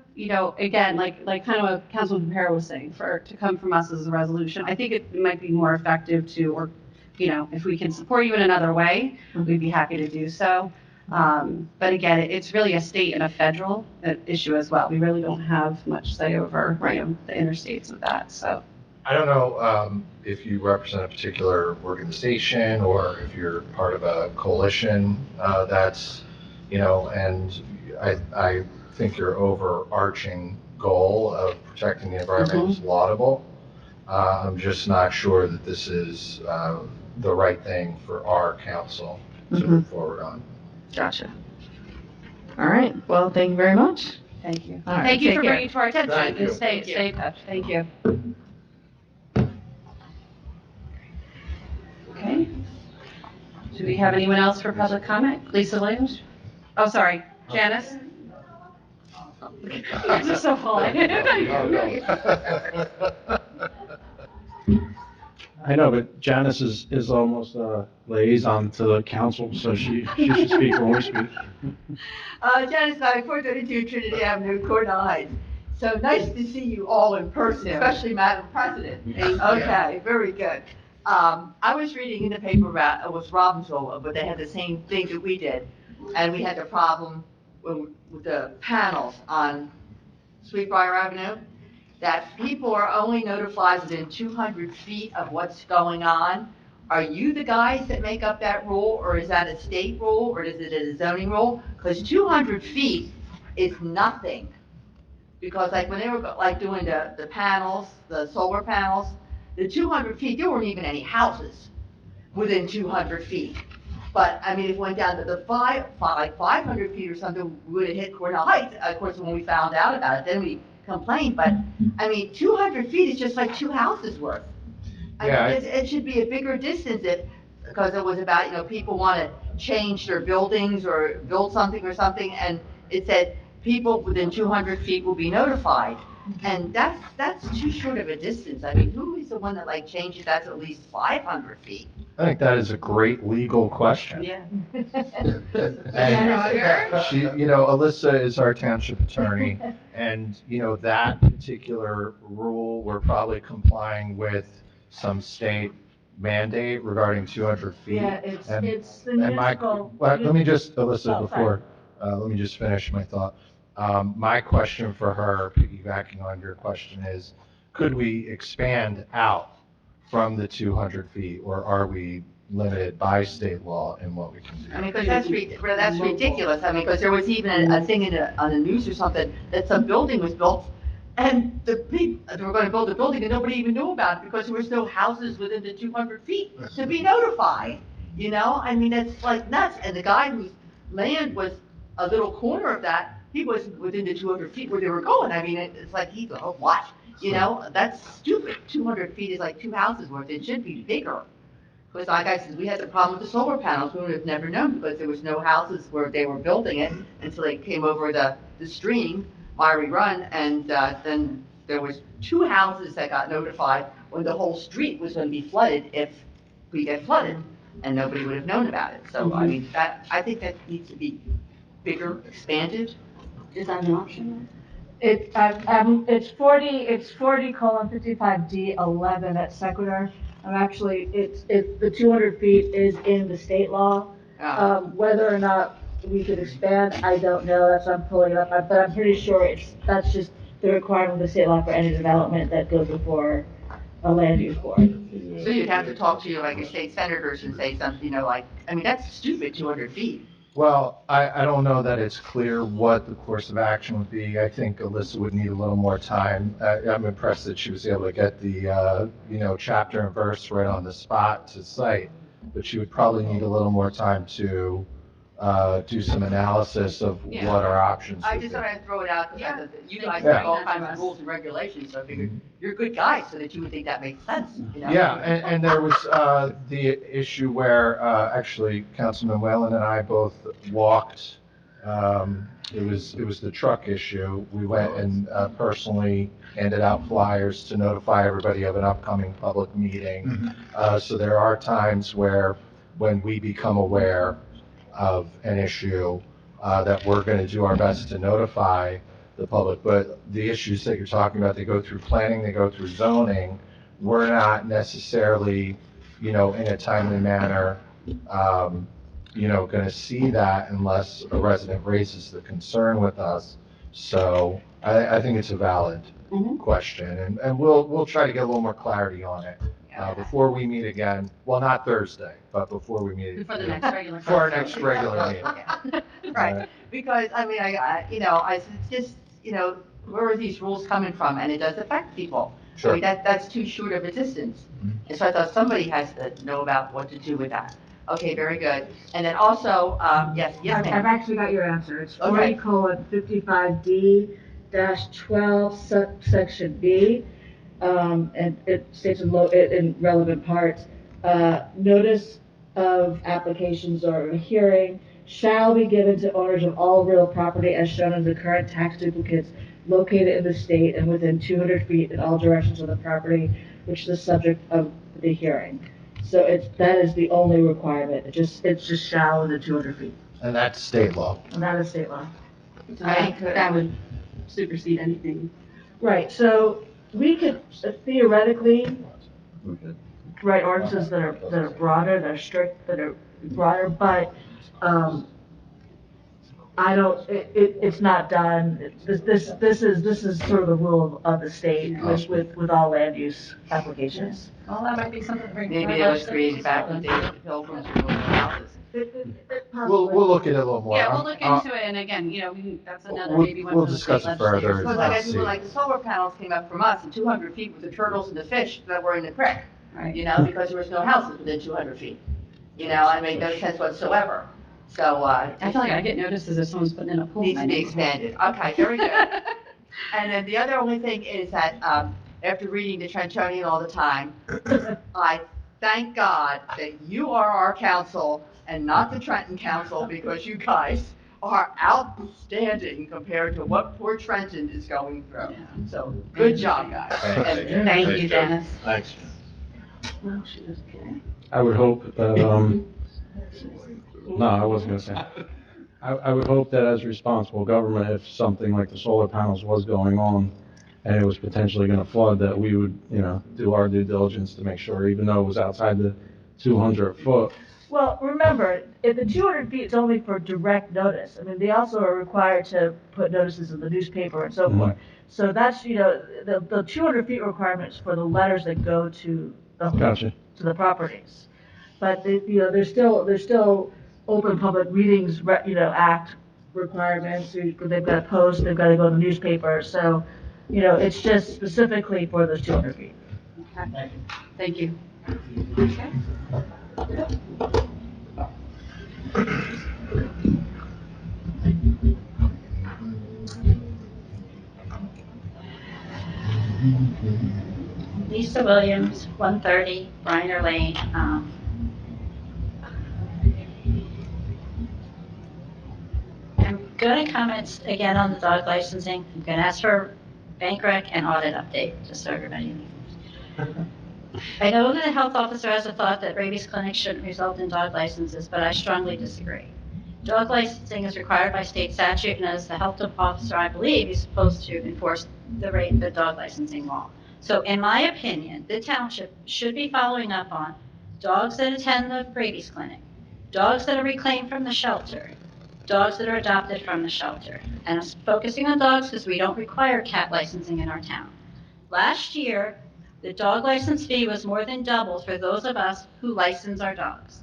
again, like kind of what Councilman Papera was saying, to come from us as a resolution. I think it might be more effective if we can support you in another way, we'd be happy to do so. But again, it's really a state and a federal issue as well. We really don't have much say over, the interstates of that, so. I don't know if you represent a particular organization or if you're part of a coalition that's, and I think your overarching goal of protecting the environment is laudable. I'm just not sure that this is the right thing for our council to move forward on. Gotcha. All right, well, thank you very much. Thank you. All right, Thank you take for care. bringing it to our attention. Thank you. And stay in touch. Thank you. Okay. Do we have anyone else for public comment? Lisa Williams? Oh, sorry. Janice? This is so full. I know, but Janice is almost a liaison to the council, so she should speak when we speak. Janice Lowry, 432 Trinity Avenue, Cornell Heights. So nice to see you all in person, especially Madam President. Okay, very good. I was reading in the paper about, it was Robbinsville, but they had the same thing that we did. And we had the problem with the panels on Sweetbriar Avenue, that people are only notified within 200 feet of what's going on. Are you the guys that make up that rule, or is that a state rule, or is it a zoning rule? Because 200 feet is nothing. Because like when they were like doing the panels, the solar panels, the 200 feet, there weren't even any houses within 200 feet. But I mean, if it went down to the 500 feet or something, we would have hit Cornell Heights. Of course, when we found out about it, then we complained. But I mean, 200 feet is just like two houses worth. I mean, it should be a bigger distance because it was about, people want to change their buildings or build something or something. And it said people within 200 feet will be notified. And that's too short of a distance. I mean, who is the one that changes that's at least 500 feet? I think that is a great legal question. Yeah. And she, Alyssa is our township attorney, and, that particular rule, we're probably complying with some state mandate regarding 200 feet. Yeah, it's the And municipal. let me just, Alyssa, Oh, before, let me just finish my thought. My question for her, piggybacking on your question, is could we expand out from the 200 feet, or are we limited by state law in what we can do? I mean, because that's ridiculous. I mean, because there was even a thing on the news or something, that some building was built, and the people, they were gonna build a building and nobody even knew about it because there was no houses within the 200 feet to be notified, you know? I mean, it's like nuts. And the guy whose land was a little corner of that, he wasn't within the 200 feet where they were going. I mean, it's like, he thought, what? You know, that's stupid. 200 feet is like two houses worth. It should be bigger. Because like I said, we had the problem with the solar panels. We would have never known because there was no houses where they were building it until they came over the stream, Maury Run, and then there was two houses that got notified when the whole street was going to be flooded if we get flooded, and nobody would have known about it. So, I mean, I think that needs to be bigger, expanded. Is that an option? It's 40:55D11 at Sequitur. Actually, the 200 feet is in the state law. Whether or not we could expand, I don't know, that's what I'm pulling up, but I'm pretty sure that's just the requirement of the state law for any development that goes before a land use board. So you'd have to talk to like your state senators and say something, you know, like, I mean, that's stupid, 200 feet. Well, I don't know that it's clear what the course of action would be. I think Alyssa would need a little more time. I'm impressed that she was able to get the, chapter and verse right on the spot to cite, but she would probably need a little more time to do some analysis of Yeah. what our options I would just be. thought I'd throw it out because you guys Yeah. have all kinds of rules and regulations, so I figured you're good guys, so that you would think that makes sense, you know? Yeah, and there was the issue where actually Councilman Whalen and I both walked. It was the truck issue. We went and personally handed out flyers to notify everybody of an upcoming public meeting. So there are times when we become aware of an issue that we're going to do our best to notify the public. But the issues that you're talking about, they go through planning, they go through zoning. We're not necessarily, in a timely manner, going to see that unless a resident raises the concern with us. So I think it's a valid question, and we'll try to get a little more clarity on it before we meet again. Well, not Thursday, but before we meet. For the next regular. For our next regular meeting. Right, because, I mean, it's just, where are these rules coming from? And it does affect people. Sure. I mean, that's too short of a distance. And so I thought somebody has to know about what to do with that. Okay, very good. And then also, yes, I've ma'am. actually got your answer. It's Okay. 40:55D-12 subsection B. And it states in relevant parts, notice of applications or a hearing shall be given to owners of all real property as shown in the current tax duplicates located in the state and within 200 feet in all directions of the property, which is the subject of the hearing. So that is the only requirement. It's just shall within 200 feet. And that's state law. And that is state law. So that would supersede anything. Right, so we could theoretically write ordinances that are broader, that are strict, that are broader, but, it's not done. This is sort of the rule of the state with all land use applications. Well, that might be something to bring. Maybe it was created back in the days of the Pilgrims and those houses. We'll look at it a little more. Yeah, we'll look into it, and again, that's another maybe one We'll for the discuss state it further. legislators. Because like I said, like the solar panels came up from us, and 200 feet was the turtles and the fish that were in the creek, Right. because there was no houses within 200 feet. I made no sense whatsoever. So, I feel like I get notices if someone's putting in a pool. needs to be expanded. Okay, very good. And then the other only thing is that, after reading the Trentonian all the time, I thank God that you are our council and not the Trenton Council, because you guys are outstanding compared to what poor Trenton is going through. So, good job, guys. And Thank you, Dennis. Thanks. Well, she was kidding. I would hope that, no, I wasn't gonna say. I would hope that as responsible government, if something like the solar panels was going on and it was potentially gonna flood, that we would, do our due diligence to make sure, even though it was outside the 200 foot. Well, remember, if the 200 feet is only for direct notice. I mean, they also are required to put notices in the newspaper and so forth. So that's, the 200 feet requirements for the letters that go to Gotcha. to the properties. But, there's still open public meetings, act requirements, they've got to post, they've got to go in the newspaper, so, it's just specifically for those 200 feet. Okay. Thank you. Lisa Williams, 130 Briner Lane. I'm going to comment again on the dog licensing. I'm going to ask for bank rec and audit update, just so everybody knows. I know that the health officer has a thought that rabies clinics shouldn't result in dog licenses, but I strongly disagree. Dog licensing is required by state statute, and as the health officer, I believe, is supposed to enforce the dog licensing law. So in my opinion, the township should be following up on dogs that attend the rabies clinic, dogs that are reclaimed from the shelter, dogs that are adopted from the shelter. And I'm focusing on dogs because we don't require cat licensing in our town. Last year, the dog license fee was more than double for those of us who license our dogs.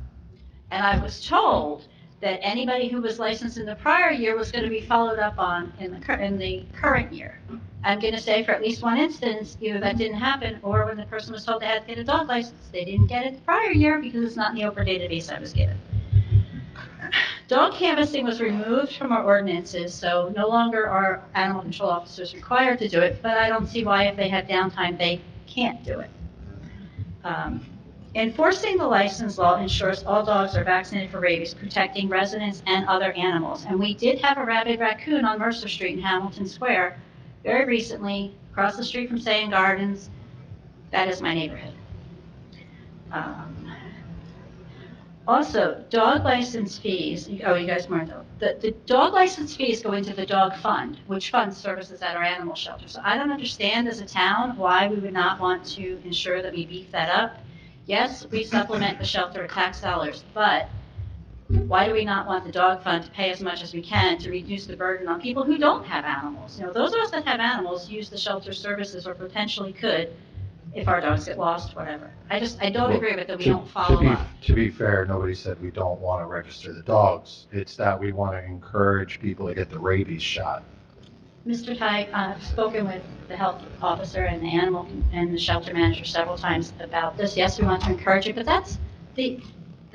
And I was told that anybody who was licensed in the prior year was going to be followed up on in the current year. I'm going to say for at least one instance, either that didn't happen, or when the person was told they had to get a dog license, they didn't get it the prior year because it's not in the OPR database I was given. Dog canvassing was removed from our ordinances, so no longer are animal control officers required to do it, but I don't see why if they have downtime, they can't do it. Enforcing the license law ensures all dogs are vaccinated for rabies, protecting residents and other animals. And we did have a rabid raccoon on Mercer Street in Hamilton Square very recently, across the street from Sayin Gardens. That is my neighborhood. Also, dog license fees, oh, you guys weren't though. The dog license fees go into the dog fund, which funds services at our animal shelter. So I don't understand as a town why we would not want to ensure that we beef that up. Yes, we supplement the shelter with tax dollars, but why do we not want the dog fund to pay as much as we can to reduce the burden on people who don't have animals? Those of us that have animals use the shelter services or potentially could if our dogs get lost, whatever. I don't agree with that we don't follow up. To be fair, nobody said we don't want to register the dogs. It's that we want to encourage people to get the rabies shot. Mr. Ty, I've spoken with the health officer and the animal and the shelter manager several times about this. Yes, we want to encourage it, but that's the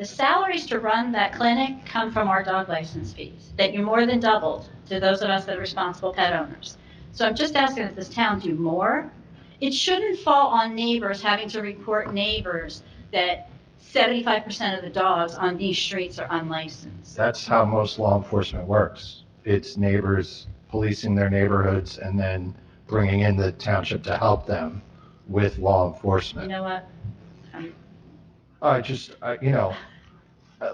salaries to run that clinic come from our dog license fees, that you more than doubled to those of us that are responsible pet owners. So I'm just asking that this town do more. It shouldn't fall on neighbors having to report neighbors that 75% of the dogs on these streets are unlicensed. That's how most law enforcement works. It's neighbors policing their neighborhoods and then bringing in the township to help them with law enforcement. You know what?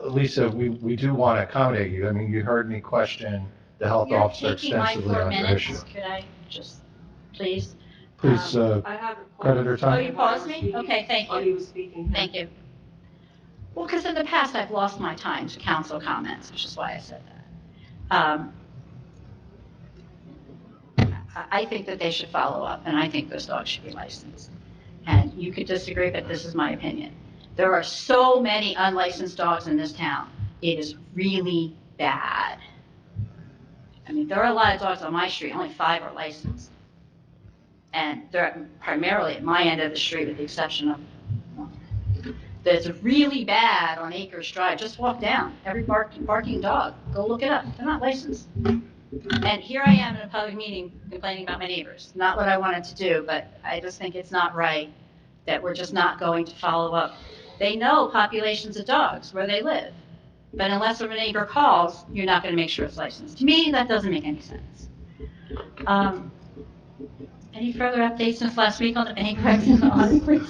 Lisa, we do want to accommodate you. I mean, you heard me question the health officer extensively on your issue. Could I just, please? Please, creditor Oh, time. you paused me? Okay, thank you. While he was speaking. Thank you. Well, because in the past, I've lost my time to council comments, which is why I said that. I think that they should follow up, and I think those dogs should be licensed. And you could disagree, but this is my opinion. There are so many unlicensed dogs in this town. It is really bad. I mean, there are a lot of dogs on my street, only 5 are licensed. And they're primarily at my end of the street with the exception of one. That's really bad on Acres Drive. Just walk down. Every barking dog. Go look it up. They're not licensed. And here I am in a public meeting complaining about my neighbors. Not what I wanted to do, but I just think it's not right that we're just not going to follow up. They know populations of dogs where they live. But unless a neighbor calls, you're not going to make sure it's licensed. To me, that doesn't make any sense. Any further updates since last week on the bank recs and the audit, please?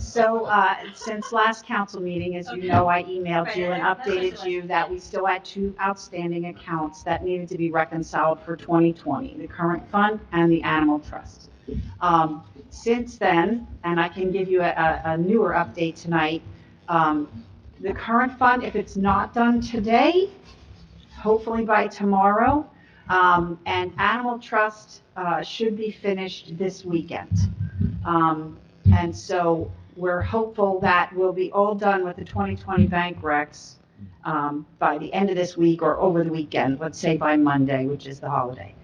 So, since last council meeting, as you know, I emailed you and updated you that we still had 2 outstanding accounts that needed to be reconciled for 2020, the current fund and the animal trust. Since then, and I can give you a newer update tonight, the current fund, if it's not done today, hopefully by tomorrow, and animal trust should be finished this weekend. And so we're hopeful that we'll be all done with the 2020 bank recs by the end of this week or over the weekend, let's say by Monday, which is the holiday.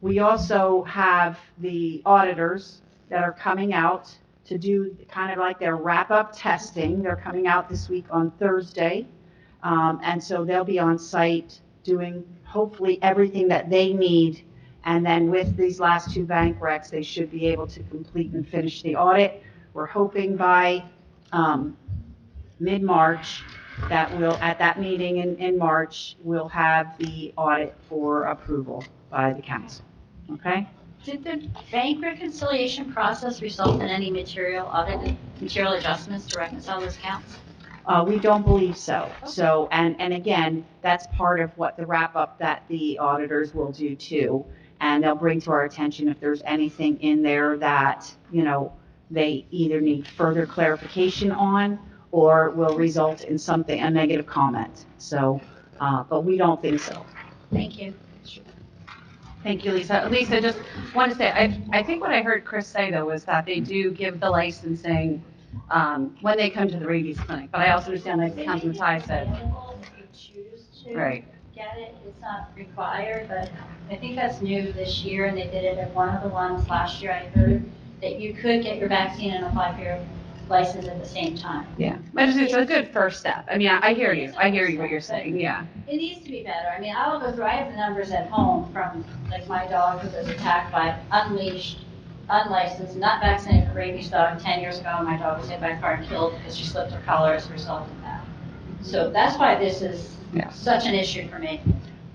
We also have the auditors that are coming out to do kind of like their wrap-up testing. They're coming out this week on Thursday. And so they'll be on site doing hopefully everything that they need. And then with these last two bank recs, they should be able to complete and finish the audit. We're hoping by mid-March that we'll, at that meeting in March, we'll have the audit for approval by the council. Okay? Did the bank reconciliation process result in any material adjustments to reconcile those accounts? We don't believe so. So, and again, that's part of what the wrap-up that the auditors will do too. And they'll bring to our attention if there's anything in there that, you know, they either need further clarification on or will result in something, a negative comment. So, but we don't think so. Thank you. Thank you, Lisa. Lisa, just want to say, I think what I heard Chris say though was that they do give the licensing when they come to the rabies clinic, but I also understand like Councilman Ty said. If you choose to Right. get it, it's not required, but I think that's new this year, and they did it at one of the ones last year. I heard that you could get your vaccine and apply for your license at the same time. Yeah, but it's a good first step. I mean, I hear you. I hear you what you're saying, yeah. It needs to be better. I mean, I'll go through, I have the numbers at home from, like, my dog who was attacked by unleashed, unlicensed, not vaccinated for rabies dog 10 years ago. My dog was hit by a car and killed because she slipped her collar as a result of that. So that's why this is such an issue for me.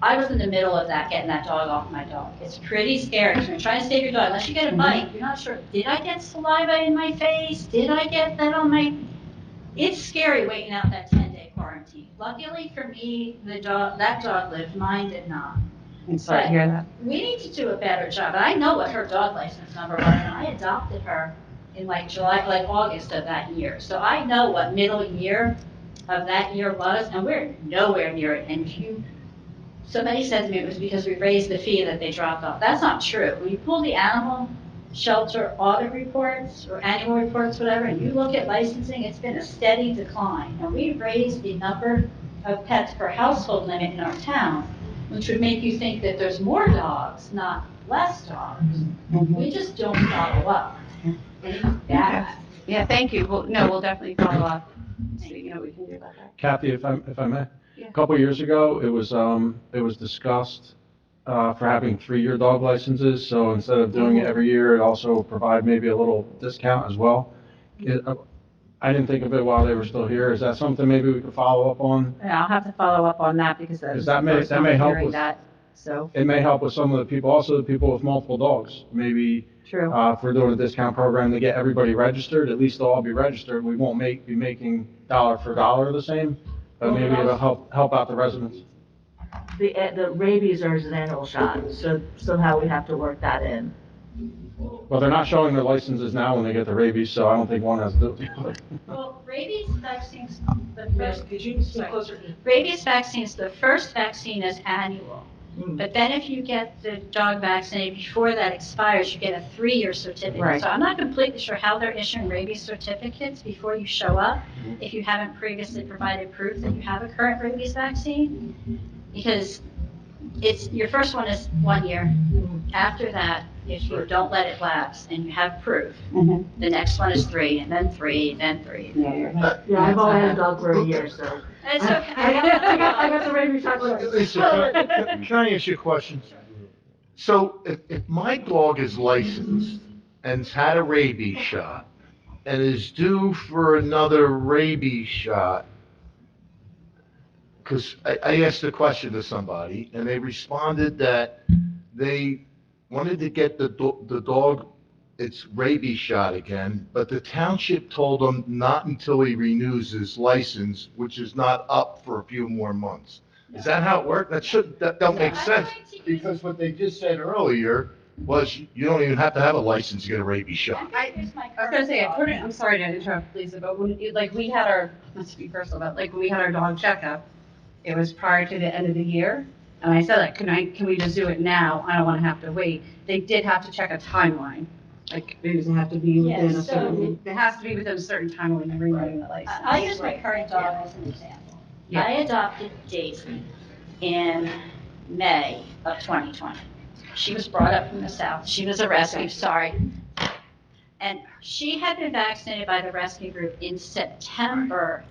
I was in the middle of that, getting that dog off my dog. It's pretty scary. When you're trying to save your dog, unless you get a bite, you're not sure, did I get saliva in my face? Did I get that on my... It's scary waiting out that 10-day quarantine. Luckily for me, that dog lived, mine did not. I'm sorry to hear that. We need to do a better job. And I know what her dog license number was, and I adopted her in like July, like August of that year. So I know what middle year of that year was, and we're nowhere near it. And somebody said to me it was because we raised the fee that they dropped off. That's not true. When you pull the animal shelter audit reports or annual reports, whatever, and you look at licensing, it's been a steady decline. And we've raised the number of pets per household limit in our town, which would make you think that there's more dogs, not less dogs. We just don't follow up. And it's bad. Yeah, thank you. We'll definitely follow up. See, you know, we can do about that. Kathy, if I may, Yeah. a couple of years ago, it was discussed for having 3-year dog licenses. So instead of doing it every year, it also provide maybe a little discount as well. I didn't think of it while they were still here. Is that something maybe we could follow up on? Yeah, I'll have to follow up on that because that was the That may- first that time may I'm help hearing with- that. So, It may help with some of the people, also the people with multiple dogs. Maybe true. if we're doing a discount program to get everybody registered, at least they'll all be registered. We won't be making dollar for dollar the same, but maybe it'll help out the residents. The rabies are an annual shot, so somehow we have to work that in. Well, they're not showing their licenses now when they get the rabies, so I don't think one has to do it with the other. Well, rabies vaccines, rabies vaccines, the first vaccine is annual. But then if you get the dog vaccinated before that expires, you get a 3-year certificate. Right. So I'm not completely sure how they're issuing rabies certificates before you show up if you haven't previously provided proof that you have a current rabies vaccine. Because your first one is 1 year. After that, if you don't let it lapse and you have proof, the next one is 3, and then 3, and then 3. Yeah, I've only had a dog for a year, so. It's okay. I got the rabies shot. Lisa, can I ask you a question? So if my dog is licensed and's had a rabies shot and is due for another rabies shot, because I asked the question to somebody and they responded that they wanted to get the dog its rabies shot again, but the township told them not until he renews his license, which is not up for a few more months. Is that how it worked? That don't make sense, because what they just said earlier was you don't even have to have a license to get a rabies shot. I was gonna say, I'm sorry to interrupt, Lisa, but when, we had our, not to be personal, but like when we had our dog checkup, it was prior to the end of the year, and I said, like, can we just do it now? I don't wanna have to wait. They did have to check a timeline. Like, it doesn't have to be within a Yes, so- certain, it has to be within a certain time when you're renewing the license. I'll use my current dog as an example. Yeah. I adopted Daisy in May of 2020. She was brought up from the south. She was a rescue, sorry. And she had been vaccinated by the rescue group in September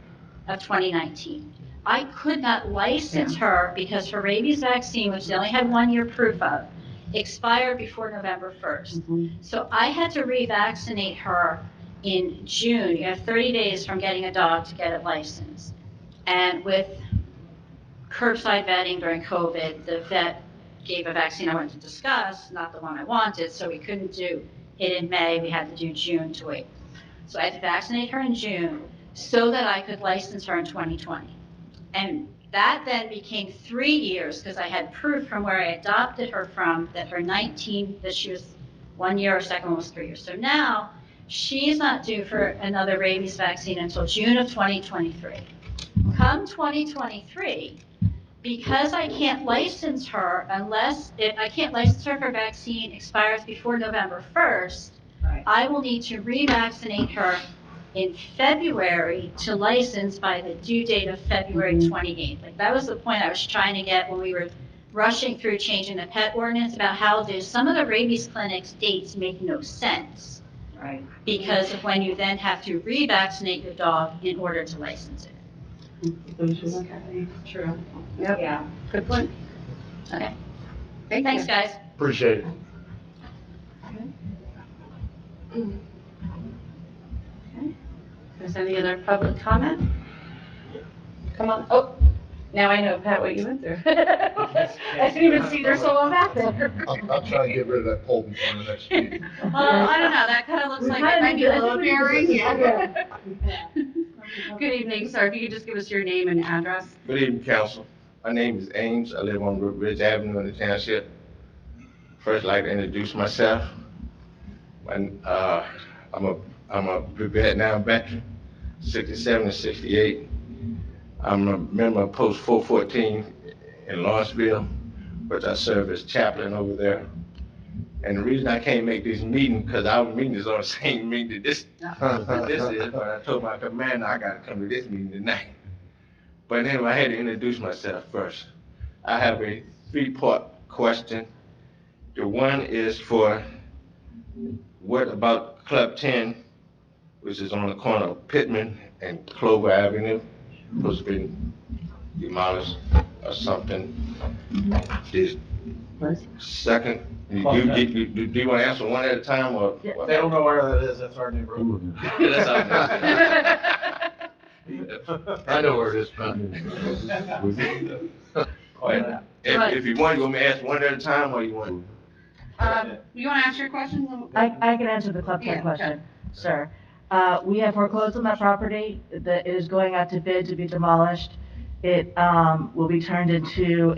of 2019. I could not license her because her rabies vaccine, which they only had 1 year proof of, expired before November 1st. So I had to revaccinate her in June. You have 30 days from getting a dog to get it licensed. And with curbside vetting during COVID, the vet gave a vaccine I wanted to discuss, not the one I wanted, so we couldn't do it in May, we had to do June to wait. So I had to vaccinate her in June so that I could license her in 2020. And that then became 3 years because I had proof from where I adopted her from that that she was 1 year, her second one was 3 years. So now she's not due for another rabies vaccine until June of 2023. Come 2023, because I can't license her if her vaccine expires before November 1st, I will need to revaccinate her in February to license by the due date of February 28th. Like, that was the point I was trying to get when we were rushing through changing the pet ordinance about how some of the rabies clinics' dates make no sense. Right. Because of when you then have to revaccinate your dog in order to license it. True. Yep. Yeah. Good point. Okay. Thank Thanks, you. guys. Appreciate it. Is there any other public comment? Come on, oh, now I know, Pat, what you went through. I didn't even see there's someone back there. I'll try and get rid of that pole before the next meeting. I don't know, that kind of looks like it might be a little daring, yeah. Good evening, sir, if you could just give us your name and address. Good evening, council. My name is Ames. I live on Ridge Avenue in the township. First, I'd like to introduce myself. I'm a Vietnam veteran, 67 and 68. I'm a member of Post 414 in Lawrenceville, which I serve as chaplain over there. And the reason I can't make this meeting, because our meeting is on the same meeting that this is, but I told my commander I got to come to this meeting tonight. But anyway, I had to introduce myself first. I have a 3-part question. The one is for what about Club 10, which is on the corner of Pittman and Clover Avenue, supposed to be demolished or something. The second, do you want to answer one at a time or? They don't know where that is, that's our neighborhood. I know where it is, man. If you want me to ask one at a time or you want? You want to ask your questions? I can answer the Club 10 question, sir. We have foreclosed on that property that is going out to bid to be demolished. It will be turned into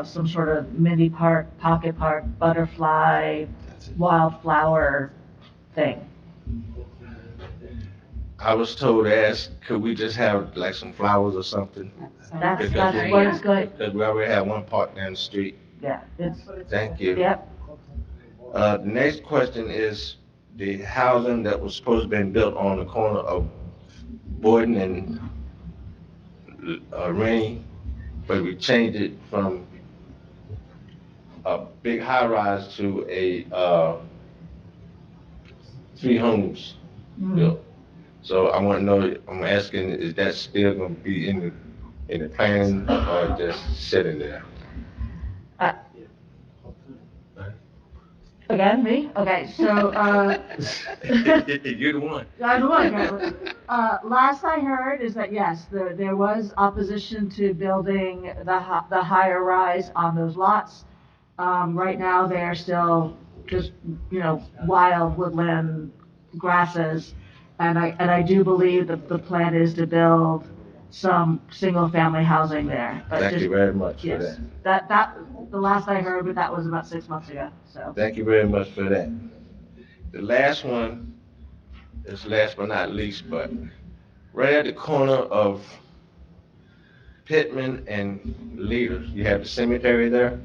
some sort of mini park, pocket park, butterfly, wildflower thing. I was told to ask, could we just have like some flowers or something? That's what it's going, Because we already have one park down the street. yeah, Thank you. yep. The next question is the housing that was supposed to be built on the corner of Boyden and Rainey, but we changed it from a big high-rise to a 3 homes built. So I want to know, I'm asking, is that still going to be in the plan or just sitting there? Again, me? Okay, so, You're the one. I'm the one. Last I heard is that, yes, there was opposition to building the higher rise on those lots. Right now, they're still just, wild woodland grasses. And I do believe that the plan is to build some single-family housing there. But Thank you very much for yes, that. the last I heard, but that was about 6 months ago, so. Thank you very much for that. The last one is last but not least, but right at the corner of Pittman and Leader, you have the cemetery there,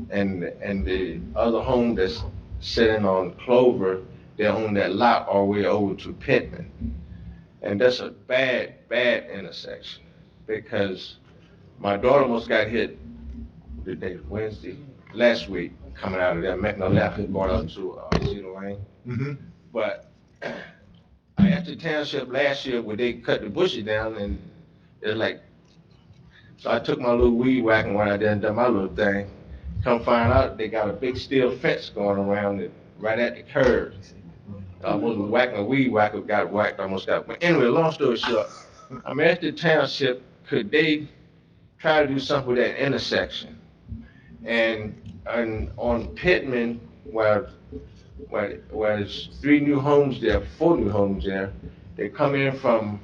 and the other home that's sitting on Clover, they own that lot all the way over to Pittman. And that's a bad, bad intersection, because my daughter almost got hit the day, Wednesday, last week, coming out of there, making a left and going up to Cedar Lane. Mhm. But I asked the township last year where they cut the bushes down, and it's like, so I took my little weed whacking when I done my little thing. Come find out, they got a big steel fence going around it, right at the curb. I almost whacking a weed whacker, got whacked, almost got, but anyway, long story short, I'm at the township, could they try to do something with that intersection? And on Pittman, where there's 3 new homes there, 4 new homes there, they come in from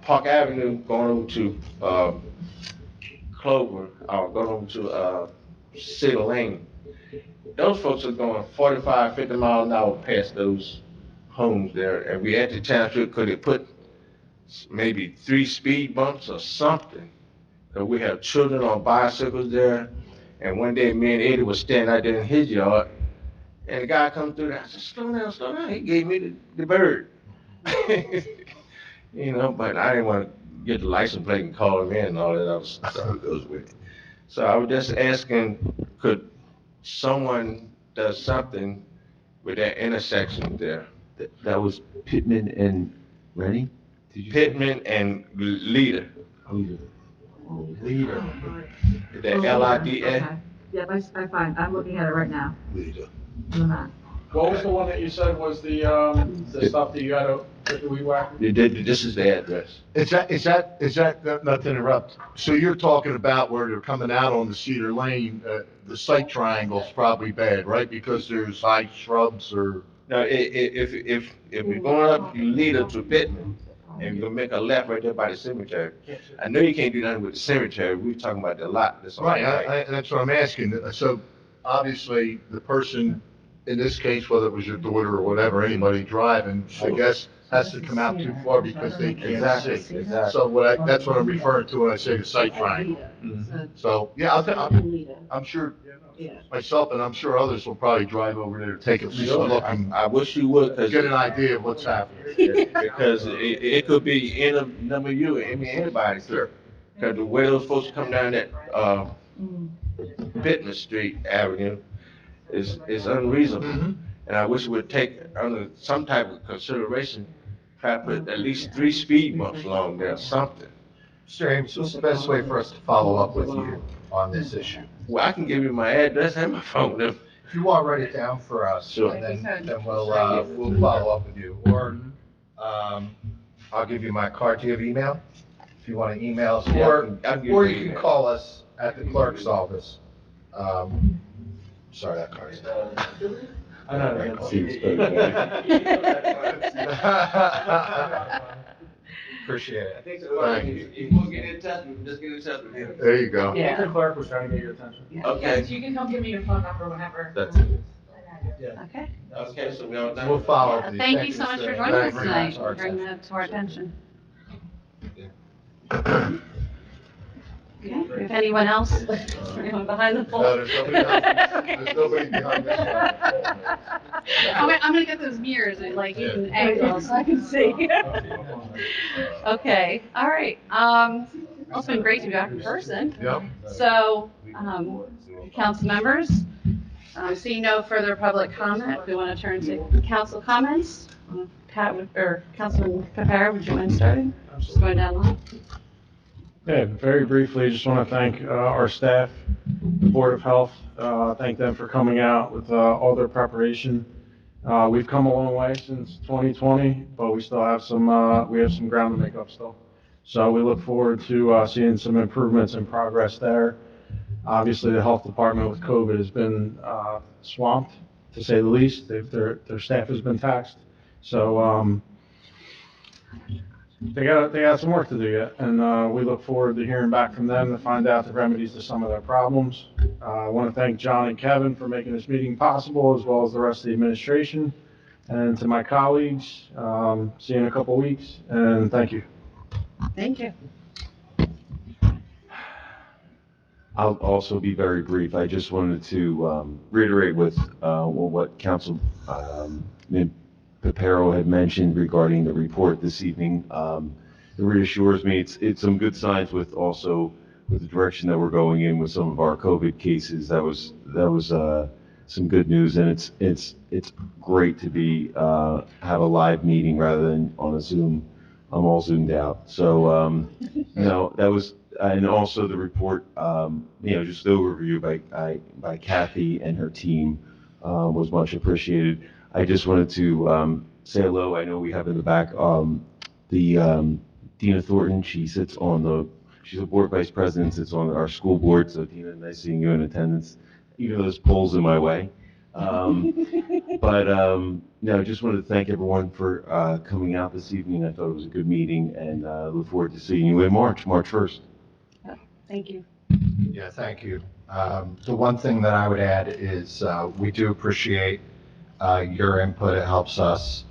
Park Avenue going over to Clover, or going over to Cedar Lane. Those folks are going 45, 50 miles an hour past those homes there, and we at the township, could it put maybe 3 speed bumps or something? Cause we have children on bicycles there, and one day me and Eddie was standing out there in his yard, and the guy come through there, I said, slow down, slow down, he gave me the bird. You know, but I didn't want to get the license plate and call him in and all that other stuff that goes with it. So I was just asking, could someone do something with that intersection there? That was Pittman and Rennie? Did you say? Pittman and Leader. Leader. The Lida. Okay. Yep, I find, I'm looking at it right now. Leader. On the map. What was the one that you said was the stuff that you had to put the weed whacker? This is the address. Is that, not to interrupt, so you're talking about where they're coming out on the Cedar Lane, the site triangle's probably bad, right? Because there's high shrubs or? Now, if you're going up, you lead up to Pittman, and you're gonna make a left right there by the cemetery. I know you can't do nothing with the cemetery, we're talking about the lot that's on the Right, right. that's what I'm asking. So obviously, the person, in this case, whether it was your daughter or whatever, anybody driving, I guess, has to come out too far because they can't Exactly, see. exactly. So that's what I'm referring to when I say the site triangle. So, yeah, I'm sure myself and I'm sure others will probably drive over there to take a look and I wish you would, get an idea of what's happening. because it could be any number of you, anybody, sir. Because the way those folks come down that, Pittman Street Avenue is unreasonable. And I wish we would take under some type of consideration, try to put at least 3 speed bumps along there, something. Mr. Ames, what's the best way for us to follow up with you on this issue? Well, I can give you my address and my phone number. If you want, write it down for us, Sure. and then we'll follow up with you. Or, I'll give you my card. Do you have email? If you want to email us, Yeah, or I'll give or you you can email. call us at the clerk's office. Sorry, that card's. I know that. Appreciate it. If we'll get in touch, just get in touch with him. There you go. The clerk was trying to get your attention. Okay. You can come give me your phone number whenever. That's it. Okay. Okay, so we all done? We'll follow up with you. Thank you so much for joining us Thank you. tonight, Sorry. bringing that to our attention. Okay, if anyone else, anyone behind the pole? No, there's nobody else. There's nobody behind this one. I'm gonna get those mirrors and like even angles so I can see. Okay, all right. Well, it's been great to be back in person. Yep. So, council members, seeing no further public comment, we want to turn to council comments. Pat, or Councilman Capara, would you mind starting? Just going down the line. Yeah, very briefly, just want to thank our staff, the Board of Health, thank them for coming out with all their preparation. We've come a long way since 2020, but we still have some ground to make up still. So we look forward to seeing some improvements and progress there. Obviously, the health department with COVID has been swamped, to say the least. Their staff has been taxed. So they got some work to do yet, and we look forward to hearing back from them to find out the remedies to some of their problems. I want to thank John and Kevin for making this meeting possible, as well as the rest of the administration. And to my colleagues, see you in a couple weeks, and thank you. Thank you. I'll also be very brief. I just wanted to reiterate what Council Pepero had mentioned regarding the report this evening. It reassures me it's some good signs with the direction that we're going in with some of our COVID cases. That was some good news, and it's great to have a live meeting rather than on a Zoom. I'm all zoomed out. So that was. And also the report, just the overview by Kathy and her team was much appreciated. I just wanted to say hello. I know we have in the back the Dina Thornton. She's a board vice president, sits on our school board. So Dina, nice seeing you in attendance, even though there's polls in my way. I just wanted to thank everyone for coming out this evening. I thought it was a good meeting, and look forward to seeing you in March 1st. Thank you. Yeah, thank you. The one thing that I would add is we do appreciate your input. It helps us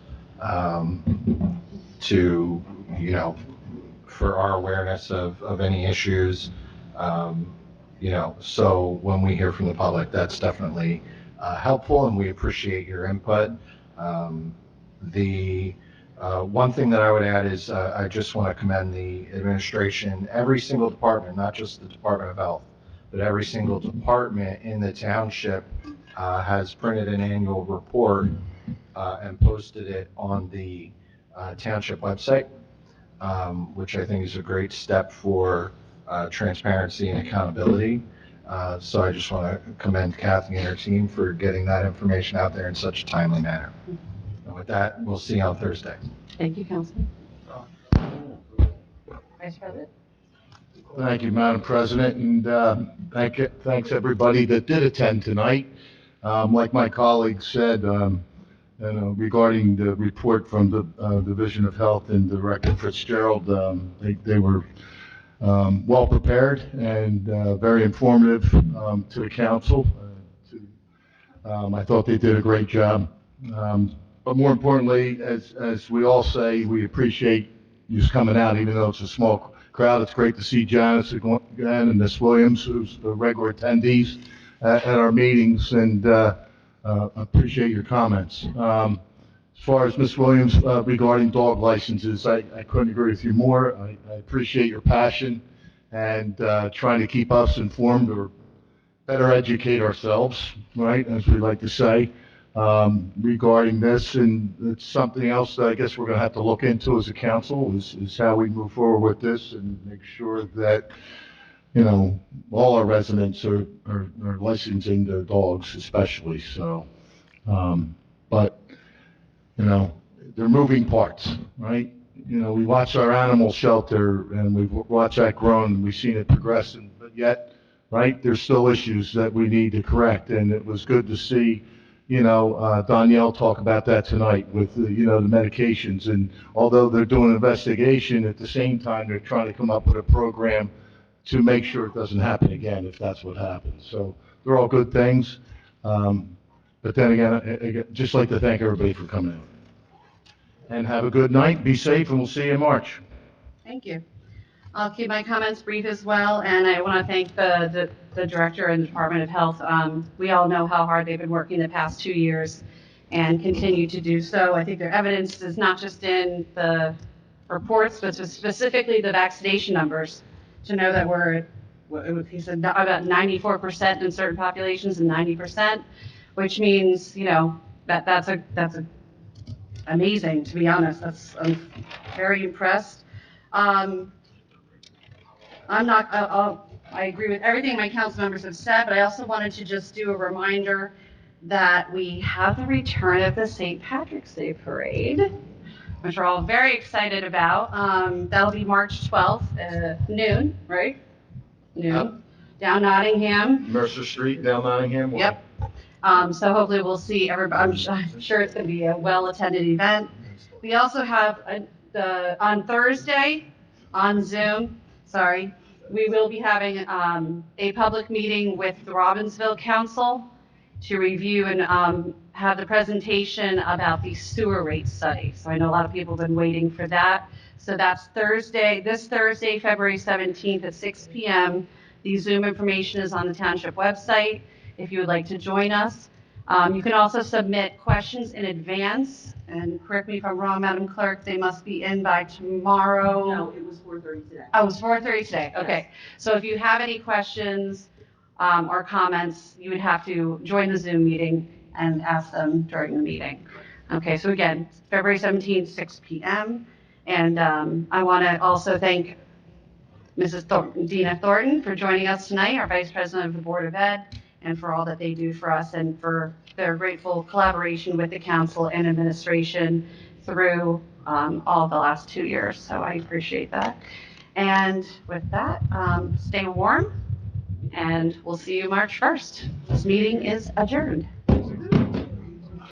to, for our awareness of any issues. So when we hear from the public, that's definitely helpful, and we appreciate your input. The one thing that I would add is I just want to commend the administration, every single department, not just the Department of Health, but every single department in the township has printed an annual report and posted it on the township website, which I think is a great step for transparency and accountability. So I just want to commend Kathy and her team for getting that information out there in such a timely manner. And with that, we'll see you on Thursday. Thank you, Councilman. Vice President? Thank you, Madam President, and thanks everybody that did attend tonight. Like my colleague said, regarding the report from the Division of Health and Director Fitzgerald, they were well prepared and very informative to the council. I thought they did a great job. But more importantly, as we all say, we appreciate you coming out, even though it's a small crowd. It's great to see Janice again and Miss Williams, who's the regular attendees at our meetings, and appreciate your comments. As far as Miss Williams regarding dog licenses, I couldn't agree with you more. I appreciate your passion and trying to keep us informed or better educate ourselves, right, as we like to say. Regarding this, and it's something else that I guess we're going to have to look into as a council is how we move forward with this and make sure that, all our residents are licensing their dogs especially. So, but, they're moving parts, right? We watch our animal shelter and we watch that grow and we've seen it progress, but yet, right, there's still issues that we need to correct. And it was good to see Danielle talk about that tonight with the medications. And although they're doing an investigation, at the same time, they're trying to come up with a program to make sure it doesn't happen again if that's what happens. So they're all good things. But then again, I'd just like to thank everybody for coming out. And have a good night, be safe, and we'll see you in March. Thank you. I'll keep my comments brief as well, and I want to thank the Director and the Department of Health. We all know how hard they've been working the past 2 years and continue to do so. I think their evidence is not just in the reports, but specifically the vaccination numbers, to know that he said about 94% in certain populations and 90%, which means, that's amazing, to be honest. I'm very impressed. I agree with everything my council members have said, but I also wanted to just do a reminder that we have the return of the St. Patrick's Day Parade, which we're all very excited about. That'll be March 12th, noon, right? Noon, down Nottingham. Mercer Street, down Nottingham. Yep. So hopefully we'll see everybody. I'm sure it's going to be a well-attended event. We also have on Thursday on Zoom, we will be having a public meeting with the Robbinsville Council to review and have the presentation about the sewer rate study. So I know a lot of people have been waiting for that. So that's this Thursday, February 17th at 6 p.m. The Zoom information is on the township website if you would like to join us. You can also submit questions in advance, and correct me if I'm wrong, Madam Clerk, they must be in by tomorrow. No, it was 4:30 today. Oh, it was 4:30 today, okay. So if you have any questions or comments, you would have to join the Zoom meeting and ask them during the meeting. Okay, so again, February 17th, 6 PM. And I want to also thank Mrs. Dina Thornton for joining us tonight, our Vice President of the Board of Ed, and for all that they do for us and for their grateful collaboration with the council and administration through all the last 2 years. So I appreciate that. And with that, stay warm, and we'll see you March 1st. This meeting is adjourned.